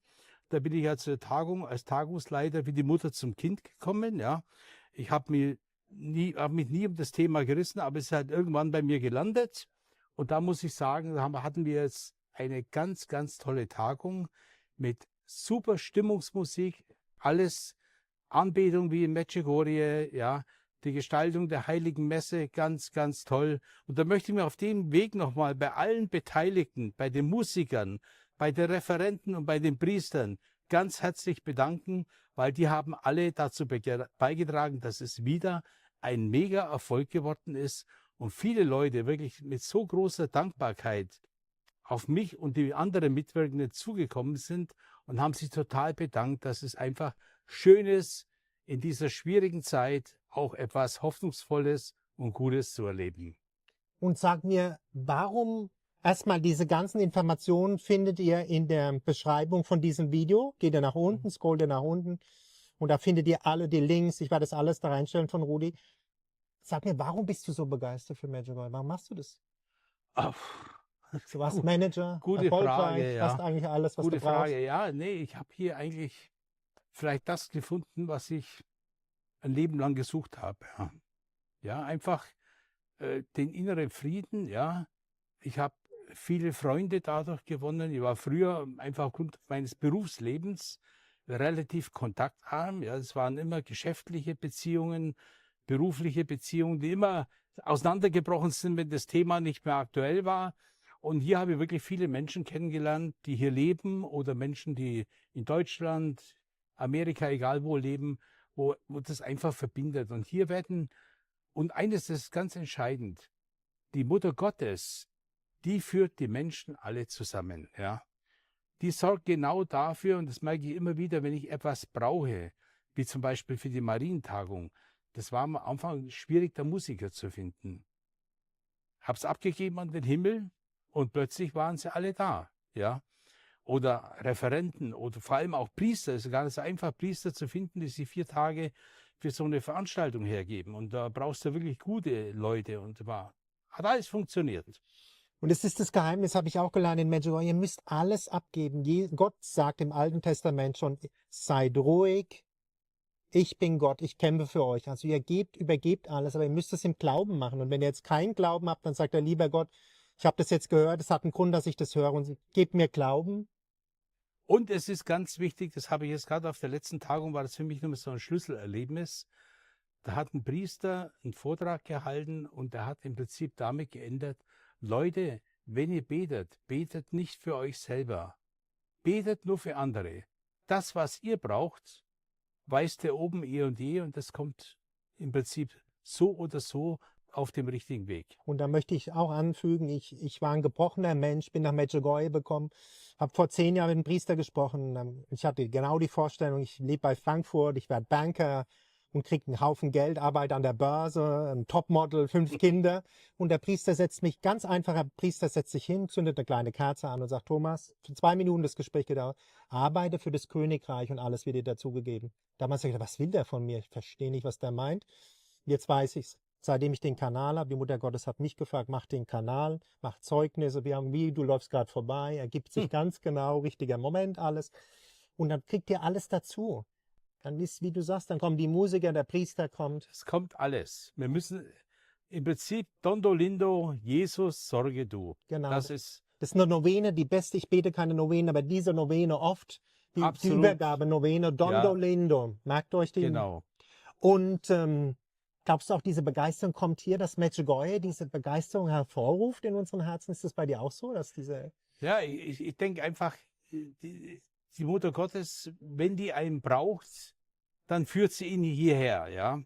Da bin ich ja zur Tagung als Tagungsleiter wie die Mutter zum Kind gekommen. Ja. Ich habe mich nie um das Thema gerissen, aber es ist halt irgendwann bei mir gelandet. Und da muss ich sagen, hatten wir jetzt eine ganz, ganz tolle Tagung mit super Stimmungsmusik, alles Anbetung wie in Medjugorje, ja, die Gestaltung der Heiligen Messe, ganz, ganz toll. Und da möchte ich mich auf dem Weg nochmal bei allen Beteiligten, bei den Musikern, bei den Referenten und bei den Priestern ganz herzlich bedanken, weil die haben alle dazu beigetragen, dass es wieder ein Mega-Erfolg geworden ist und viele Leute wirklich mit so großer Dankbarkeit auf mich und die anderen Mitwirkenden zugekommen sind und haben sich total bedankt, dass es einfach schön ist, in dieser schwierigen Zeit auch etwas Hoffnungsvolles und Gutes zu erleben. Und sag mir, warum erstmal diese ganzen Informationen findet ihr in der Beschreibung von diesem Video? Geht ihr nach unten, scrollt ihr nach unten und da findet ihr alle die Links. Ich werde das alles da reinstellen von Rudi. Sag mir, warum bist du so begeistert für Medjugorje? Warum machst du das? Du warst Manager, gute erfolgreich, Frage, ja. hast eigentlich alles, was Gute du brauchst. Frage, ja. Nee, ich habe hier eigentlich vielleicht das gefunden, was ich ein Leben lang gesucht habe. Ja, ja, einfach den inneren Frieden, ja. Ich habe viele Freunde dadurch gewonnen. Ich war früher einfach aufgrund meines Berufslebens relativ kontaktarm. Ja, es waren immer geschäftliche Beziehungen, berufliche Beziehungen, die immer auseinandergebrochen sind, wenn das Thema nicht mehr aktuell war. Und hier habe ich wirklich viele Menschen kennengelernt, die hier leben oder Menschen, die in Deutschland, Amerika, egal wo leben, wo das einfach verbindet. Und hier und eines ist ganz entscheidend, die Mutter Gottes, die führt die Menschen alle zusammen. Ja. Die sorgt genau dafür, und das merke ich immer wieder, wenn ich etwas brauche, wie zum Beispiel für die Marientagung. Das war am Anfang schwierig, da Musiker zu finden. Hab's abgegeben an den Himmel und plötzlich waren sie alle da. Ja. Oder Referenten oder vor allem auch Priester. Es ist gar nicht so einfach, Priester zu finden, die sich 4 Tage für so eine Veranstaltung hergeben. Und da brauchst du wirklich gute Leute. Und hat alles funktioniert. Und es ist das Geheimnis, habe ich auch gelernt in Medjugorje. Ihr müsst alles abgeben. Gott sagt im Alten Testament schon, seid ruhig, ich bin Gott, ich kämpfe für euch. Also ihr übergebt alles, aber ihr müsst es im Glauben machen. Und wenn ihr jetzt keinen Glauben habt, dann sagt er, lieber Gott, ich habe das jetzt gehört, es hat einen Grund, dass ich das höre und gebt mir Glauben. Und es ist ganz wichtig, das habe ich jetzt gerade auf der letzten Tagung, war das für mich nur so ein Schlüsselerlebnis. Da hat ein Priester einen Vortrag gehalten und der hat im Prinzip damit geändert, Leute, wenn ihr betet, betet nicht für euch selber. Betet nur für andere. Das, was ihr braucht, weiß der oben eh und je und das kommt im Prinzip so oder so auf dem richtigen Weg. Und da möchte ich auch anfügen, ich war ein gebrochener Mensch, bin nach Medjugorje gekommen, habe vor 10 Jahren mit einem Priester gesprochen. Ich hatte genau die Vorstellung, ich lebe bei Frankfurt, ich werde Banker und kriege einen Haufen Geld, arbeite an der Börse, ein Topmodel, 5 Kinder. Und der Priester setzt mich, ganz einfacher Priester setzt sich hin, zündet eine kleine Kerze an und sagt, Thomas, für 2 Minuten das Gespräch gedauert, arbeite für das Königreich und alles wird dir dazugegeben. Damals habe ich gedacht, was will der von mir? Ich verstehe nicht, was der meint. Jetzt weiß ich's. Seitdem ich den Kanal habe, die Mutter Gottes hat mich gefragt, mach den Kanal, mach Zeugnisse, du läufst gerade vorbei, ergibt sich ganz genau, richtiger Moment, alles. Und dann kriegt ihr alles dazu. Dann ist, wie du sagst, dann kommen die Musiker, der Priester kommt. Es kommt alles. Wir müssen im Prinzip Dondolindo, Jesus, sorge du. Genau. Das ist Das ist eine Novene, die beste, ich bete keine Novene, aber diese Novene oft, die absolut, Übergabe-Novene, Dondolindo. Merkt euch die. genau. Und glaubst du auch, diese Begeisterung kommt hier, dass Medjugorje diese Begeisterung hervorruft in unseren Herzen? Ist das bei dir auch so, dass diese... Ja, ich denke einfach, die Mutter Gottes, wenn die einen braucht, dann führt sie ihn hierher, ja.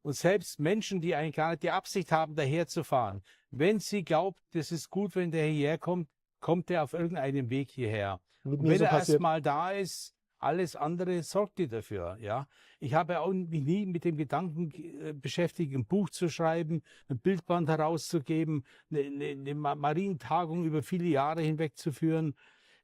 Und selbst Menschen, die eigentlich gar nicht die Absicht haben, daher zu fahren, wenn sie glaubt, das ist gut, wenn der hierher kommt, kommt er auf irgendeinem Weg hierher. Mit Und mir wenn so er passiert. erstmal da ist, alles andere sorgt ihr dafür, ja. Ich habe auch mich nie mit dem Gedanken beschäftigt, ein Buch zu schreiben, ein Bildband herauszugeben, eine Marientagung über viele Jahre hinweg zu führen,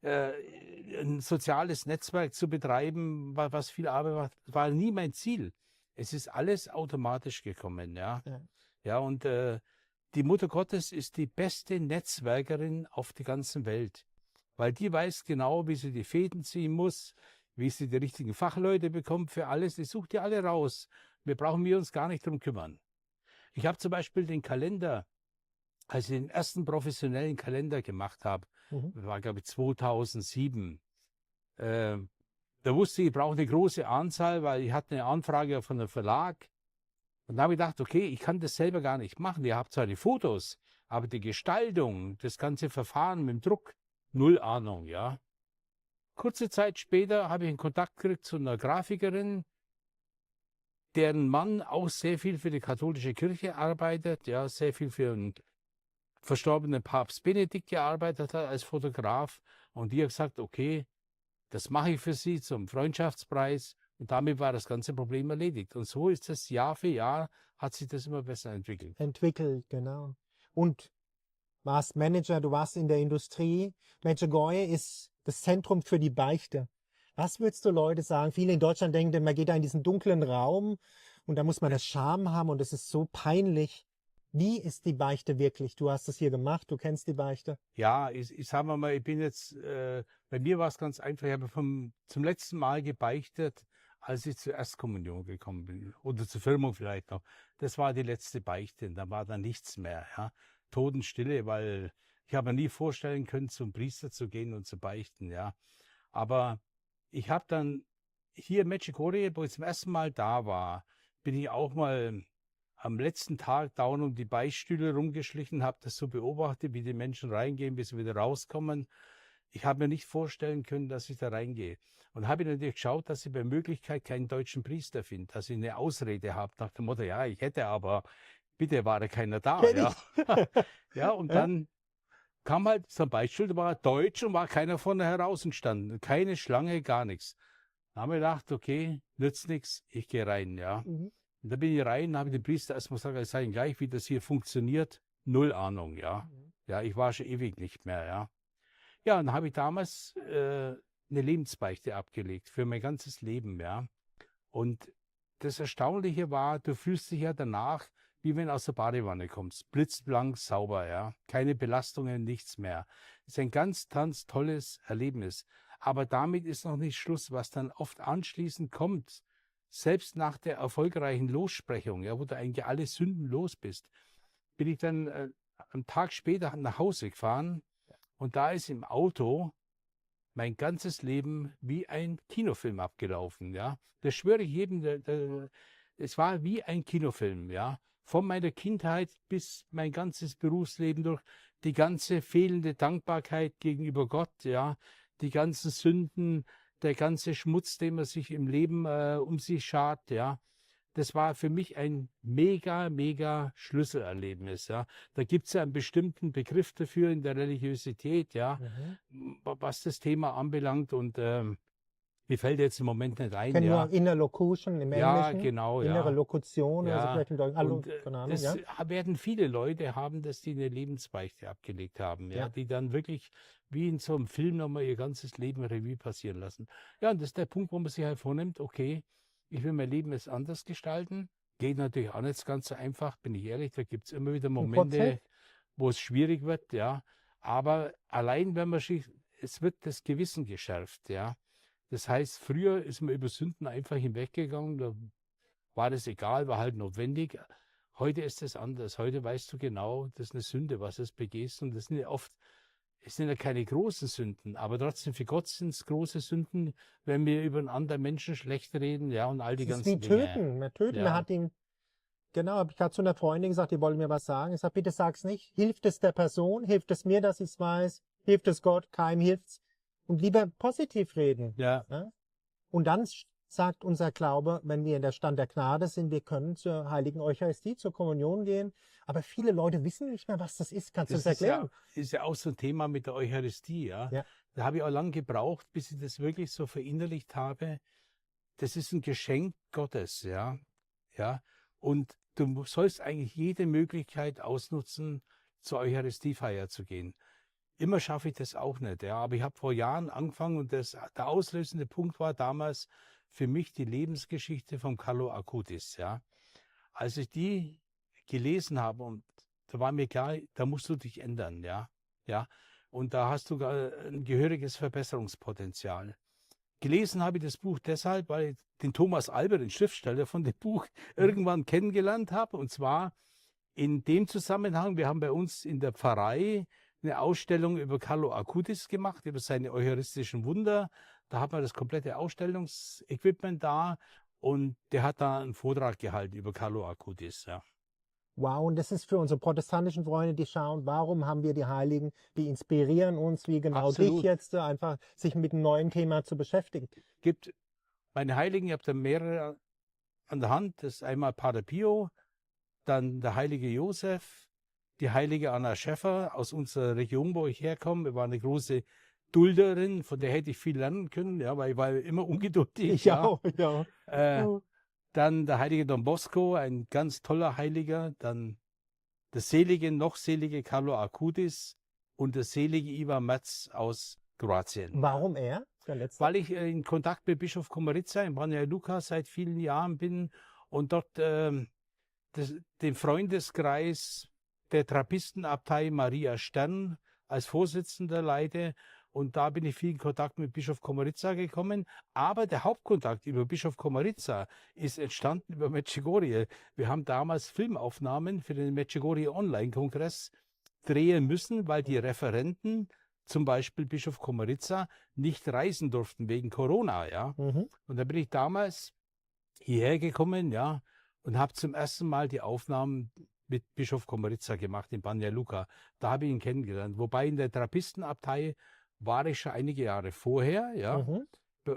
ein soziales Netzwerk zu betreiben, was viel Arbeit war nie mein Ziel. Es ist alles automatisch gekommen, ja. Ja. Ja, und die Mutter Gottes ist die beste Netzwerkerin auf der ganzen Welt, weil die weiß genau, wie sie die Fäden ziehen muss, wie sie die richtigen Fachleute bekommt für alles. Die sucht die alle raus. Brauchen wir uns gar nicht drum kümmern. Ich habe zum Beispiel den Kalender, als ich den ersten professionellen Kalender gemacht habe, das war glaube ich 2007, da wusste ich, ich brauche eine große Anzahl, weil ich hatte eine Anfrage von einem Verlag. Und da habe ich gedacht, okay, ich kann das selber gar nicht machen. Ihr habt zwar die Fotos, aber die Gestaltung, das ganze Verfahren mit dem Druck, null Ahnung, ja. Kurze Zeit später habe ich einen Kontakt gekriegt zu einer Grafikerin, deren Mann auch sehr viel für die katholische Kirche arbeitet, ja, sehr viel für den verstorbenen Papst Benedikt gearbeitet hat als Fotograf. Und die hat gesagt, okay, das mache ich für Sie zum Freundschaftspreis. Und damit war das ganze Problem erledigt. Und so ist das Jahr für Jahr, hat sich das immer besser entwickelt. Entwickelt, genau. Und warst Manager, du warst in der Industrie. Medjugorje ist das Zentrum für die Beichte. Was würdest du Leute sagen? Viele in Deutschland denken, man geht da in diesen dunklen Raum und da muss man das Scham haben und es ist so peinlich. Wie ist die Beichte wirklich? Du hast es hier gemacht, du kennst die Beichte. Ja, ich sage mal, ich bin jetzt, bei mir war es ganz einfach, ich habe zum letzten Mal gebeichtet, als ich zur Erstkommunion gekommen bin oder zur Firmung vielleicht noch. Das war die letzte Beichte, da war dann nichts mehr, ja. Totenstille, weil ich habe mir nie vorstellen können, zum Priester zu gehen und zu beichten, ja. Aber ich habe dann hier in Medjugorje, wo ich zum ersten Mal da war, bin ich auch mal am letzten Tag dauernd um die Beichtstühle rumgeschlichen, habe das so beobachtet, wie die Menschen reingehen, wie sie wieder rauskommen. Ich habe mir nicht vorstellen können, dass ich da reingehe. Und habe natürlich geschaut, dass ich bei Möglichkeit keinen deutschen Priester finde, dass ich eine Ausrede habe, nach dem Motto, ja, ich hätte, aber bitte war da keiner da. Ja. Ja, und dann kam halt so ein Beichtstuhl, da war deutsch und war keiner vorne heraus entstanden. Keine Schlange, gar nichts. Da haben wir gedacht, okay, nützt nichts, ich gehe rein, ja. Und da bin ich rein, habe ich dem Priester erstmal gesagt, ich sage ihm gleich, wie das hier funktioniert. Null Ahnung, ja. Ja, ich war schon ewig nicht mehr, ja. Ja, und dann habe ich damals eine Lebensbeichte abgelegt für mein ganzes Leben, ja. Und das Erstaunliche war, du fühlst dich ja danach, wie wenn du aus der Badewanne kommst. Blitzblank, sauber, ja. Keine Belastungen, nichts mehr. Das ist ein ganz tolles Erlebnis. Aber damit ist noch nicht Schluss, was dann oft anschließend kommt. Selbst nach der erfolgreichen Lossprechung, ja, wo du eigentlich alle Sünden los bist, bin ich dann einen Tag später nach Hause gefahren und da ist im Auto mein ganzes Leben wie ein Kinofilm abgelaufen, ja. Das schwöre ich jedem, es war wie ein Kinofilm, ja. Von meiner Kindheit bis mein ganzes Berufsleben durch, die ganze fehlende Dankbarkeit gegenüber Gott, ja, die ganzen Sünden, der ganze Schmutz, den man sich im Leben um sich schart, ja. Das war für mich ein mega Schlüsselerlebnis, ja. Da gibt es ja einen bestimmten Begriff dafür in der Religiosität, ja, was das Thema anbelangt. Und Mir fällt jetzt im Moment nicht Ich ein, kenne ja. nur Inner Locution im Ja, Englischen. genau, Innere ja. Lokution oder so Ja, vielleicht im Deutschen. und Keine Ahnung, das ja. werden viele Leute haben, dass die eine Lebensbeichte abgelegt haben, ja, Ja. die dann wirklich wie in so einem Film nochmal ihr ganzes Leben Revue passieren lassen. Ja, und das ist der Punkt, wo man sich halt vornimmt, okay, ich will mein Leben jetzt anders gestalten. Geht natürlich auch nicht ganz so einfach, bin ich ehrlich, da gibt es immer wieder Ein Prozess. Momente, wo es schwierig wird, ja. Aber allein wenn man sich, es wird das Gewissen geschärft, ja. Das heißt, früher ist man über Sünden einfach hinweggegangen, da war das egal, war halt notwendig. Heute ist es anders. Heute weißt du genau, das ist eine Sünde, was du begehst. Und das sind ja oft, es sind ja keine großen Sünden, aber trotzdem für Gott sind es große Sünden, wenn wir über einen anderen Menschen schlecht reden, ja, und all die Es ist wie ganzen Dinge. töten. Man töten, Ja. man hat ihn, genau, habe ich gerade zu einer Freundin gesagt, die wollte mir was sagen. Ich sage, bitte sag's nicht. Hilft es der Person? Hilft es mir, dass ich es weiß? Hilft es Gott? Keinem hilft's. Und lieber positiv reden. Ja, Ja? Und dann sagt unser Glaube, wenn wir in der Stand der Gnade sind, wir können zur Heiligen Eucharistie, zur Kommunion gehen. Aber viele Leute wissen nicht mehr, was das ist. Kannst du das das erklären? ist ja auch so ein Thema mit der Eucharistie, ja. Ja. Da habe ich auch lange gebraucht, bis ich das wirklich so verinnerlicht habe. Das ist ein Geschenk Gottes, ja. Ja. Und du sollst eigentlich jede Möglichkeit ausnutzen, zur Eucharistiefeier zu gehen. Immer schaffe ich das auch nicht, ja. Aber ich habe vor Jahren angefangen und der auslösende Punkt war damals für mich die Lebensgeschichte von Carlo Acutis, ja. Als ich die gelesen habe, und da war mir klar, da musst du dich ändern, ja. Ja. Und da hast du ein gehöriges Verbesserungspotenzial. Gelesen habe ich das Buch deshalb, weil ich den Thomas Albert, den Schriftsteller von dem Buch, irgendwann kennengelernt habe. Und zwar in dem Zusammenhang, wir haben bei uns in der Pfarrei eine Ausstellung über Carlo Acutis gemacht, über seine eucharistischen Wunder. Da hat man das komplette Ausstellungsequipment da und der hat da einen Vortrag gehalten über Carlo Acutis. Ja. Wow, und das ist für unsere protestantischen Freunde, die schauen, warum haben wir die Heiligen, die inspirieren uns, wie genau dich Absolut. jetzt, einfach sich mit einem neuen Thema zu beschäftigen. Gibt meine Heiligen, ich habe da mehrere an der Hand. Das ist einmal Pater Pio, dann der heilige Josef, die heilige Anna Schäffer aus unserer Region, wo ich herkomme. Wir waren eine große Dulderin, von der hätte ich viel lernen können, ja, weil ich war immer ungeduldig. Ich ja. auch, ja. Dann der heilige Don Bosco, ein ganz toller Heiliger. Dann der selige, noch selige Carlo Acutis und der selige Ivan Metz aus Kroatien. Warum er? Der letzte? Weil ich in Kontakt mit Bischof Komarica in Banja Luka seit vielen Jahren bin und dort den Freundeskreis der Trappistenabtei Maria Stern als Vorsitzender leite. Und da bin ich viel in Kontakt mit Bischof Komarica gekommen. Aber der Hauptkontakt über Bischof Komarica ist entstanden über Medjugorje. Wir haben damals Filmaufnahmen für den Medjugorje Online-Kongress drehen müssen, weil die Referenten, zum Beispiel Bischof Komarica, nicht reisen durften wegen Corona. Ja? Mhm. Und da bin ich damals hierher gekommen, ja, und habe zum ersten Mal die Aufnahmen mit Bischof Komarica gemacht in Banja Luka. Da habe ich ihn kennengelernt. Wobei in der Trappistenabtei war ich schon einige Jahre vorher, ja. Mhm.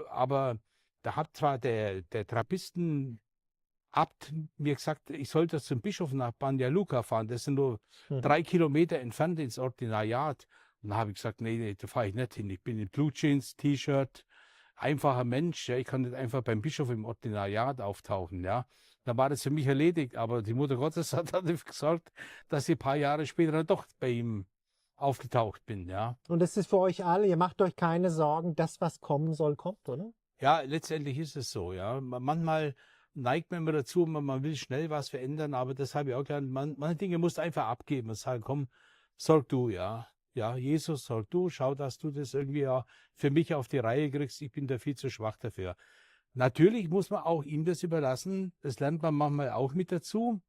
Aber da hat zwar der Trappistenabt mir gesagt, ich sollte zum Bischof nach Banja Luka fahren. Das sind nur 3 Kilometer entfernt ins Ordinariat. Und da habe ich gesagt, nee, da fahre ich nicht hin. Ich bin in Blue Jeans, T-Shirt, einfacher Mensch. Ja, ich kann nicht einfach beim Bischof im Ordinariat auftauchen, ja. Dann war das für mich erledigt. Aber die Mutter Gottes hat dafür gesorgt, dass ich ein paar Jahre später dann doch bei ihm aufgetaucht bin, ja. Und das ist für euch alle, ihr macht euch keine Sorgen, das, was kommen soll, kommt, oder? Ja, letztendlich ist es so, ja. Manchmal neigt man immer dazu, man will schnell was verändern, aber das habe ich auch gelernt. Manche Dinge musst du einfach abgeben und sagen, komm, sorg du, ja. Ja, Jesus, sorg du, schau, dass du das irgendwie ja für mich auf die Reihe kriegst. Ich bin da viel zu schwach dafür. Natürlich muss man auch ihm das überlassen. Das lernt man manchmal auch mit dazu.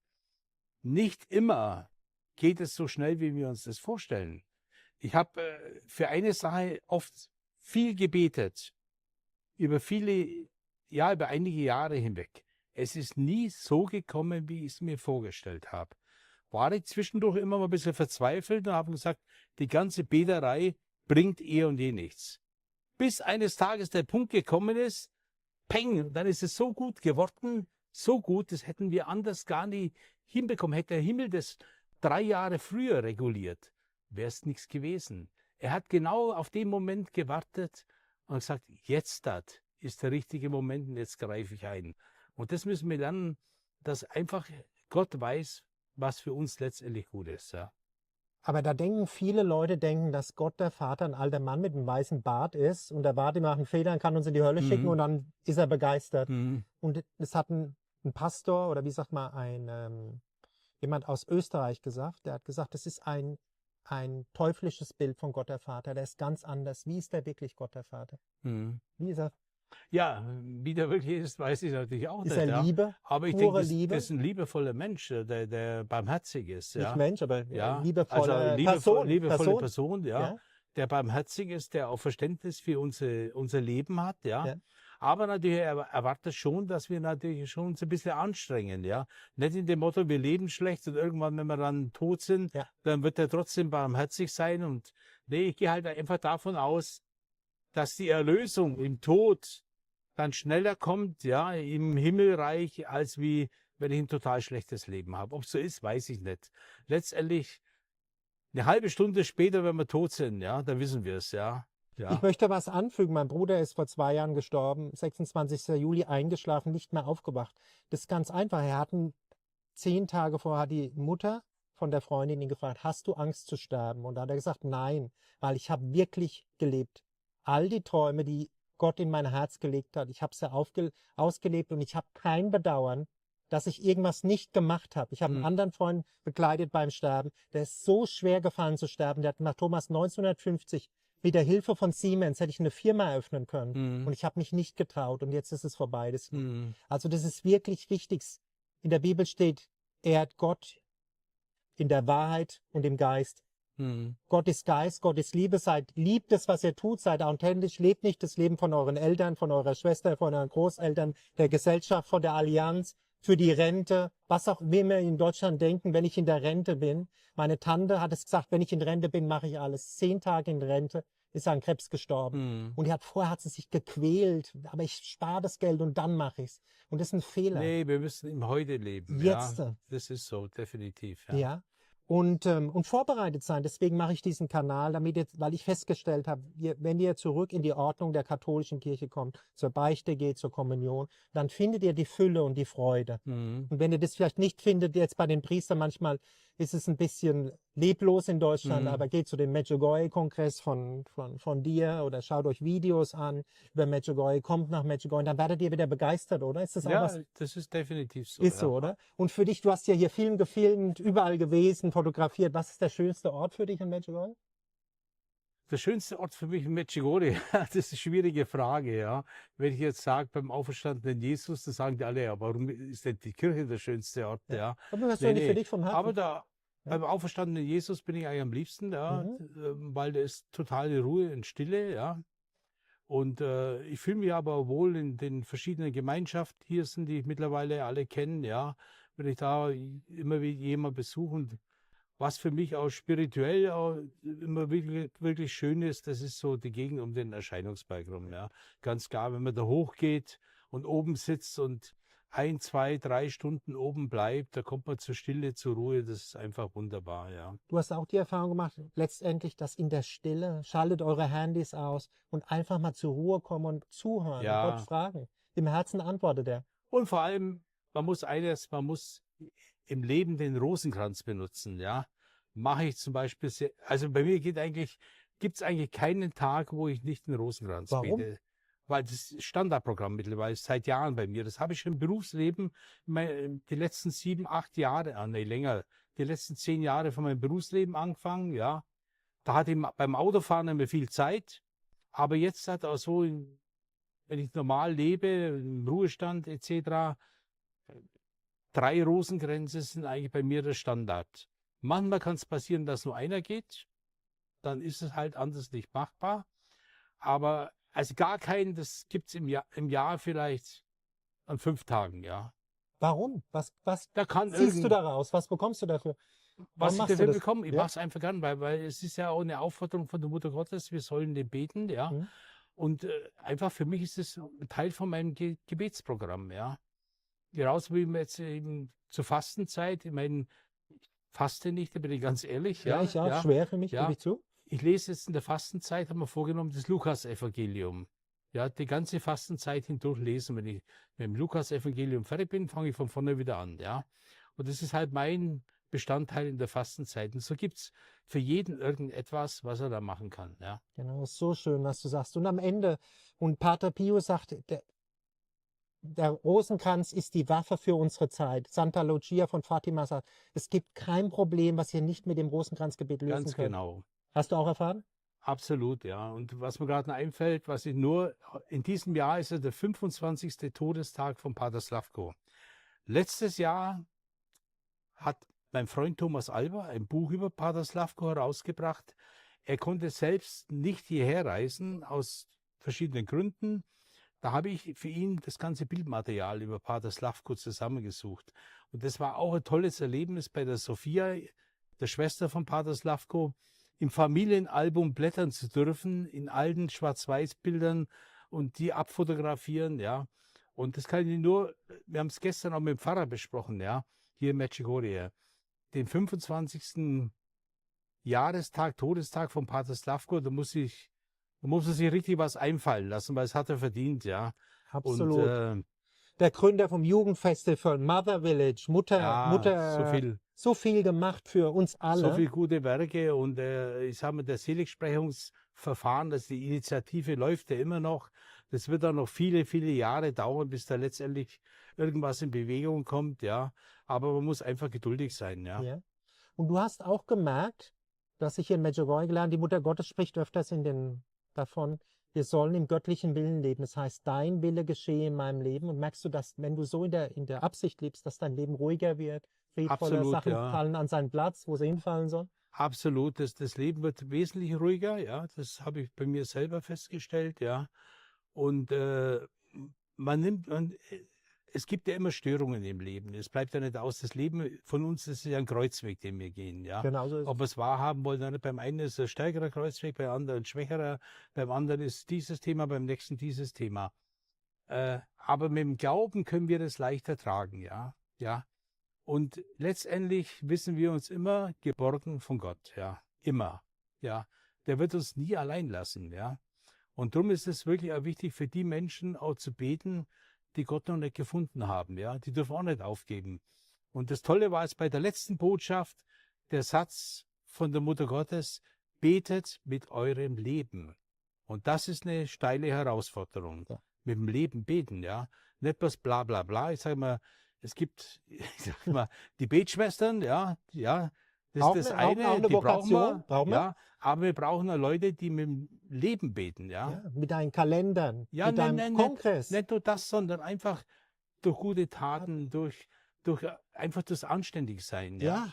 Nicht immer geht es so schnell, wie wir uns das vorstellen. Ich habe für eine Sache oft viel gebetet, über einige Jahre hinweg. Es ist nie so gekommen, wie ich es mir vorgestellt habe. War ich zwischendurch immer mal ein bisschen verzweifelt und habe gesagt, die ganze Beterei bringt eh und je nichts. Bis eines Tages der Punkt gekommen ist, peng, dann ist es so gut geworden, so gut, das hätten wir anders gar nicht hinbekommen. Hätte der Himmel das 3 Jahre früher reguliert, wäre es nichts gewesen. Er hat genau auf den Moment gewartet und gesagt, jetzt ist der richtige Moment und jetzt greife ich ein. Und das müssen wir lernen, dass einfach Gott weiß, was für uns letztendlich gut ist. Ja. Aber da denken viele Leute, dass Gott der Vater ein alter Mann mit einem weißen Bart ist und der Bart, die machen Fehler und kann uns in die Hölle schicken und dann ist er begeistert. Und es hat ein Pastor oder wie sagt man, jemand aus Österreich gesagt, der hat gesagt, das ist ein teuflisches Bild von Gott der Vater, der ist ganz anders. Wie ist der wirklich Gott der Vater? Wie ist er? Ja, wie der wirklich ist, weiß ich natürlich auch Ist nicht. er Liebe? Aber ich Pure denke, Liebe? das ist ein liebevoller Mensch, der barmherzig ist. Nicht Ja. Mensch, aber Ja, liebevolle Person. liebevolle Person, ja, Ja. der barmherzig ist, der auch Verständnis für unser Leben hat, ja. Ja. Aber natürlich erwartet schon, dass wir natürlich schon uns ein bisschen anstrengen, ja. Nicht in dem Motto, wir leben schlecht und irgendwann, wenn wir dann tot sind, Ja. dann wird er trotzdem barmherzig sein. Und nee, ich gehe halt einfach davon aus, dass die Erlösung im Tod dann schneller kommt, ja, im Himmelreich, als wie wenn ich ein total schlechtes Leben habe. Ob es so ist, weiß ich nicht. Letztendlich eine halbe Stunde später, wenn wir tot sind, ja, da wissen wir es, ja. Ja. Ich möchte was anfügen. Mein Bruder ist vor 2 Jahren gestorben, 26. Juli eingeschlafen, nicht mehr aufgewacht. Das ist ganz einfach. 10 Tage vorher hat die Mutter von der Freundin ihn gefragt, hast du Angst zu sterben? Und da hat er gesagt, nein, weil ich habe wirklich gelebt. All die Träume, die Gott in mein Herz gelegt hat, ich habe sie ausgelebt und ich habe kein Bedauern, dass ich irgendwas nicht gemacht habe. Ich habe einen anderen Freund begleitet beim Sterben, der ist so schwer gefallen zu sterben. Der hat nach Thomas 1950 mit der Hilfe von Siemens hätte ich eine Firma eröffnen können und ich habe mich nicht getraut und jetzt ist es vorbei. Also das ist wirklich wichtig. In der Bibel steht, ehrt Gott in der Wahrheit und im Geist. Gott ist Geist, Gott ist Liebe, liebt es, was ihr tut, seid authentisch, lebt nicht das Leben von euren Eltern, von eurer Schwester, von euren Großeltern, der Gesellschaft, von der Allianz, für die Rente, was auch immer in Deutschland denken, wenn ich in der Rente bin. Meine Tante hat es gesagt, wenn ich in Rente bin, mache ich alles. 10 Tage in Rente ist er an Krebs gestorben. Und vorher hat sie sich gequält, aber ich spare das Geld und dann mache ich es. Und das ist ein Fehler. Nee, wir müssen im Heute leben. Jetzt. Ja, das ist so, definitiv. Ja. Ja. Und vorbereitet sein. Deswegen mache ich diesen Kanal, weil ich festgestellt habe, wenn ihr zurück in die Ordnung der katholischen Kirche kommt, zur Beichte geht, zur Kommunion, dann findet ihr die Fülle und die Freude. Und wenn ihr das vielleicht nicht findet, jetzt bei den Priestern, manchmal ist es ein bisschen leblos in Deutschland, aber geht zu dem Medjugorje-Kongress von dir oder schaut euch Videos an über Medjugorje, kommt nach Medjugorje, dann werdet ihr wieder begeistert, oder? Ist das auch was? Das ist definitiv so. Ist so, oder? Und für dich, du hast ja hier gefilmt, überall gewesen, fotografiert. Was ist der schönste Ort für dich in Medjugorje? Der schönste Ort für mich in Medjugorje, das ist eine schwierige Frage, ja. Wenn ich jetzt sage, beim auferstandenen Jesus, dann sagen die alle, ja, warum ist denn die Kirche der schönste Ort, ja. Aber was für dich vom Herzen? Aber beim auferstandenen Jesus bin ich eigentlich am liebsten, ja, weil da ist totale Ruhe und Stille, ja. Und ich fühle mich aber wohl in den verschiedenen Gemeinschaften hier sind, die ich mittlerweile alle kenne, ja. Wenn ich da immer wieder jemanden besuche und was für mich auch spirituell auch immer wirklich, wirklich schön ist, das ist so die Gegend um den Erscheinungsberg rum, ja. Ganz klar, wenn man da hochgeht und oben sitzt und 1, 2, 3 Stunden oben bleibt, da kommt man zur Stille, zur Ruhe, das ist einfach wunderbar, ja. Du hast auch die Erfahrung gemacht, letztendlich, dass in der Stille, schaltet eure Handys aus und einfach mal zur Ruhe kommen und zuhören und Gott fragen. Im Herzen antwortet er. Und vor allem, man muss im Leben den Rosenkranz benutzen, ja. Mache ich zum Beispiel also bei mir gibt's eigentlich keinen Tag, wo ich nicht den Rosenkranz bete. Weil das Standardprogramm mittlerweile ist seit Jahren bei mir. Das habe ich schon im Berufsleben die letzten 7, 8 Jahre, länger, die letzten 10 Jahre von meinem Berufsleben angefangen, ja. Da hatte ich beim Autofahren immer viel Zeit. Aber jetzt hat auch so, wenn ich normal lebe, im Ruhestand etc., 3 Rosenkränze sind eigentlich bei mir der Standard. Manchmal kann es passieren, dass nur einer geht. Dann ist es halt anders nicht machbar. Aber also gar keinen, das gibt's im Jahr vielleicht an 5 Tagen, ja. Warum? Was da ziehst du daraus? Was bekommst du dafür? Was ich dafür bekomme? Ich mache es einfach gern, weil es ist ja auch eine Aufforderung von der Mutter Gottes, wir sollen den beten, ja. Und einfach für mich ist es ein Teil von meinem Gebetsprogramm, ja. Genauso wie wir jetzt eben zur Fastenzeit, ich meine, ich faste nicht, da bin ich ganz ehrlich. Ja, ich auch, schwer für mich, gebe ich zu. Ich lese jetzt in der Fastenzeit, haben wir vorgenommen, das Lukas-Evangelium. ja, die ganze Fastenzeit hindurch lesen. Wenn ich mit dem Lukas-Evangelium fertig bin, fange ich von vorne wieder an, ja. Und das ist halt mein Bestandteil in der Fastenzeit. Und so gibt's für jeden irgendetwas, was er da machen kann, ja. Genau, ist so schön, was du sagst. Und am Ende, und Pater Pio sagt, der Rosenkranz ist die Waffe für unsere Zeit. Santa Lucia von Fatima sagt, es gibt kein Problem, was ihr nicht mit dem Rosenkranzgebet lösen Ganz könnt. genau. Hast du auch erfahren? Absolut, ja. Und was mir gerade noch einfällt, was ich nur, in diesem Jahr ist ja der 25. Todestag von Pater Slavko. Letztes Jahr hat mein Freund Thomas Alber ein Buch über Pater Slavko herausgebracht. Er konnte selbst nicht hierher reisen, aus verschiedenen Gründen. Da habe ich für ihn das ganze Bildmaterial über Pater Slavko zusammengesucht. Und das war auch ein tolles Erlebnis bei der Sophia, der Schwester von Pater Slavko, im Familienalbum blättern zu dürfen, in alten Schwarz-Weiß-Bildern und die abfotografieren, ja. Und das kann ich nur, wir haben es gestern auch mit dem Pfarrer besprochen, ja, hier in Medjugorje. Den 25. Jahrestag, Todestag von Pater Slavko, da muss man sich richtig was einfallen lassen, weil es hat er verdient, ja. Absolut. Und Der Gründer vom Jugendfestival, Mother Village, so viel gemacht für uns alle. so viel gute Werke und ich sage mal, das Seligsprechungsverfahren, also die Initiative läuft ja immer noch. Das wird dann noch viele, viele Jahre dauern, bis da letztendlich irgendwas in Bewegung kommt, ja. Aber man muss einfach geduldig sein, ja. Ja. Und du hast auch gemerkt, dass ich in Medjugorje gelernt, die Mutter Gottes spricht öfters davon, wir sollen im göttlichen Willen leben. Das heißt, dein Wille geschehe in meinem Leben. Und merkst du, dass, wenn du so in der Absicht lebst, dass dein Leben ruhiger wird, friedvoller, Absolut, Sachen ja. fallen an seinen Platz, wo sie hinfallen sollen? Absolut, das Leben wird wesentlich ruhiger, ja. Das habe ich bei mir selber festgestellt, ja. Und es gibt ja immer Störungen im Leben. Es bleibt ja nicht aus. Das Leben von uns ist ja ein Kreuzweg, den wir gehen, ja. Genau so ist Ob wir es wahrhaben wollen oder nicht. Beim einen ist es ein stärkerer Kreuzweg, beim anderen ein schwächerer, beim anderen ist dieses Thema, beim nächsten dieses Thema. Aber mit dem Glauben können wir das leichter tragen, ja. Ja. Und letztendlich wissen wir uns immer geborgen von Gott, ja. Immer, ja. Der wird uns nie allein lassen, ja. Und darum ist es wirklich auch wichtig für die Menschen auch zu beten, die Gott noch nicht gefunden haben, ja. Die dürfen auch nicht aufgeben. Und das Tolle war jetzt bei der letzten Botschaft der Satz von der Mutter Gottes: Betet mit eurem Leben. Und das ist eine steile Herausforderung. Ja. Mit dem Leben beten, ja. Nicht bloß bla bla bla. Ich sage mal, es gibt, ich sag mal, die Betschwestern, ja, das Auch ist das eine eine, die brauchen Vokation, wir, ja, aber wir brauchen auch Leute, die mit dem Leben beten, ja. Ja, mit deinen Kalendern, Ja, mit deinem Kongress. nicht nur das, sondern einfach durch gute Taten, durch einfach das Anständigsein, ja. Ja,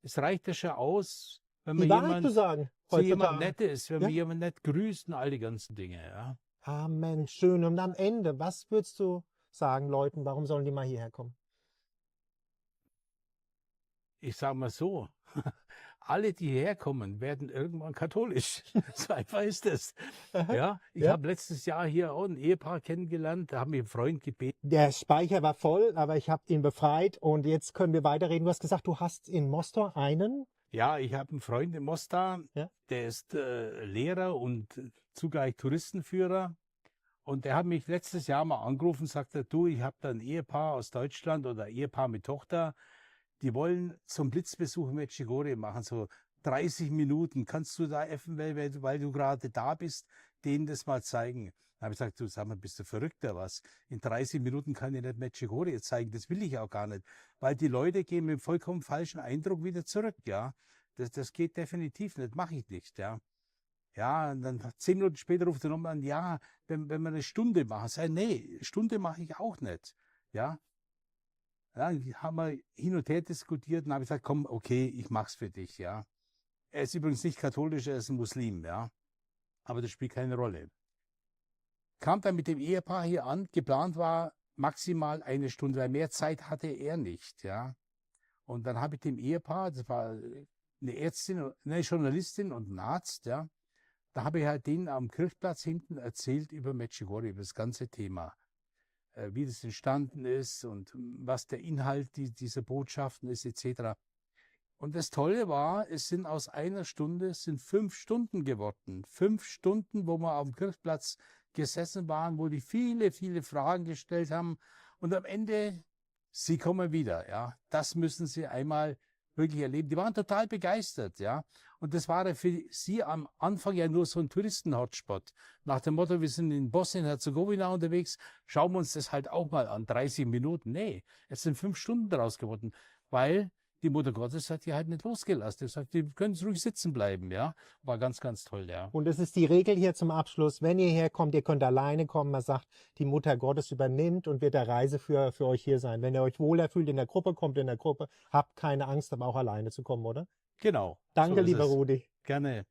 Es reicht ja schon aus, wenn die man Wahrheit zu sagen. jemand heutzutage. nett ist, wenn Ja. man jemand nett grüßt und all die ganzen Dinge, ja. Amen, schön. Und am Ende, was würdest du sagen, Leuten, warum sollen die mal hierher kommen? Ich sage mal so, alle, die herkommen, werden irgendwann katholisch. So einfach ist es. Ja, ich Ja. habe letztes Jahr hier auch ein Ehepaar kennengelernt, da haben wir einen Freund gebeten. Der Speicher war voll, aber ich habe ihn befreit und jetzt können wir weiterreden. Du hast gesagt, du hast in Mostar einen. Ja, ich habe einen Freund in Mostar, Ja. der ist Lehrer und zugleich Touristenführer. Und der hat mich letztes Jahr mal angerufen und sagte, du, ich habe da ein Ehepaar aus Deutschland oder ein Ehepaar mit Tochter, die wollen zum Blitzbesuch in Medjugorje machen, so 30 Minuten. Kannst du da eventuell, weil du gerade da bist, denen das mal zeigen? Da habe ich gesagt, du sag mal, bist du verrückt oder was? In 30 Minuten kann ich nicht Medjugorje zeigen, das will ich auch gar nicht. Weil die Leute gehen mit einem vollkommen falschen Eindruck wieder zurück, ja. Das geht definitiv nicht, mache ich nicht, ja. Ja, und dann 10 Minuten später ruft er nochmal an, ja, wenn wir eine Stunde machen. Sag ich, nee, Stunde mache ich auch nicht, ja. Ja, haben wir hin und her diskutiert und habe gesagt, komm, okay, ich mach's für dich, ja. Er ist übrigens nicht katholisch, er ist ein Muslim, ja. Aber das spielt keine Rolle. Kam dann mit dem Ehepaar hier an, geplant war maximal 1 Stunde, weil mehr Zeit hatte er nicht, ja. Und dann habe ich dem Ehepaar, das war eine Ärztin, eine Journalistin und ein Arzt, ja. Da habe ich halt denen am Kirchplatz hinten erzählt über Medjugorje, über das ganze Thema. Wie das entstanden ist und was der Inhalt dieser Botschaften ist, etc. Und das Tolle war, es sind aus 1 Stunde 5 Stunden geworden. 5 Stunden, wo wir auf dem Kirchplatz gesessen waren, wo die viele, viele Fragen gestellt haben. Und am Ende, sie kommen wieder, ja. Das müssen sie einmal wirklich erleben. Die waren total begeistert, ja. Und das war ja für sie am Anfang ja nur so ein Touristen-Hotspot. Nach dem Motto, wir sind in Bosnien-Herzegowina unterwegs, schauen wir uns das halt auch mal an, 30 Minuten. Nee, es sind 5 Stunden daraus geworden, weil die Mutter Gottes hat die halt nicht losgelassen. Die sagt, die können ruhig sitzen bleiben, ja. War ganz, ganz toll, ja. Und es ist die Regel hier zum Abschluss, wenn ihr herkommt, ihr könnt alleine kommen. Man sagt, die Mutter Gottes übernimmt und wird der Reise für euch hier sein. Wenn ihr euch wohler fühlt in der Gruppe, kommt in der Gruppe. Habt keine Angst, aber auch alleine zu kommen, oder? Genau. Danke, so ist lieber es. Rudi. Gerne.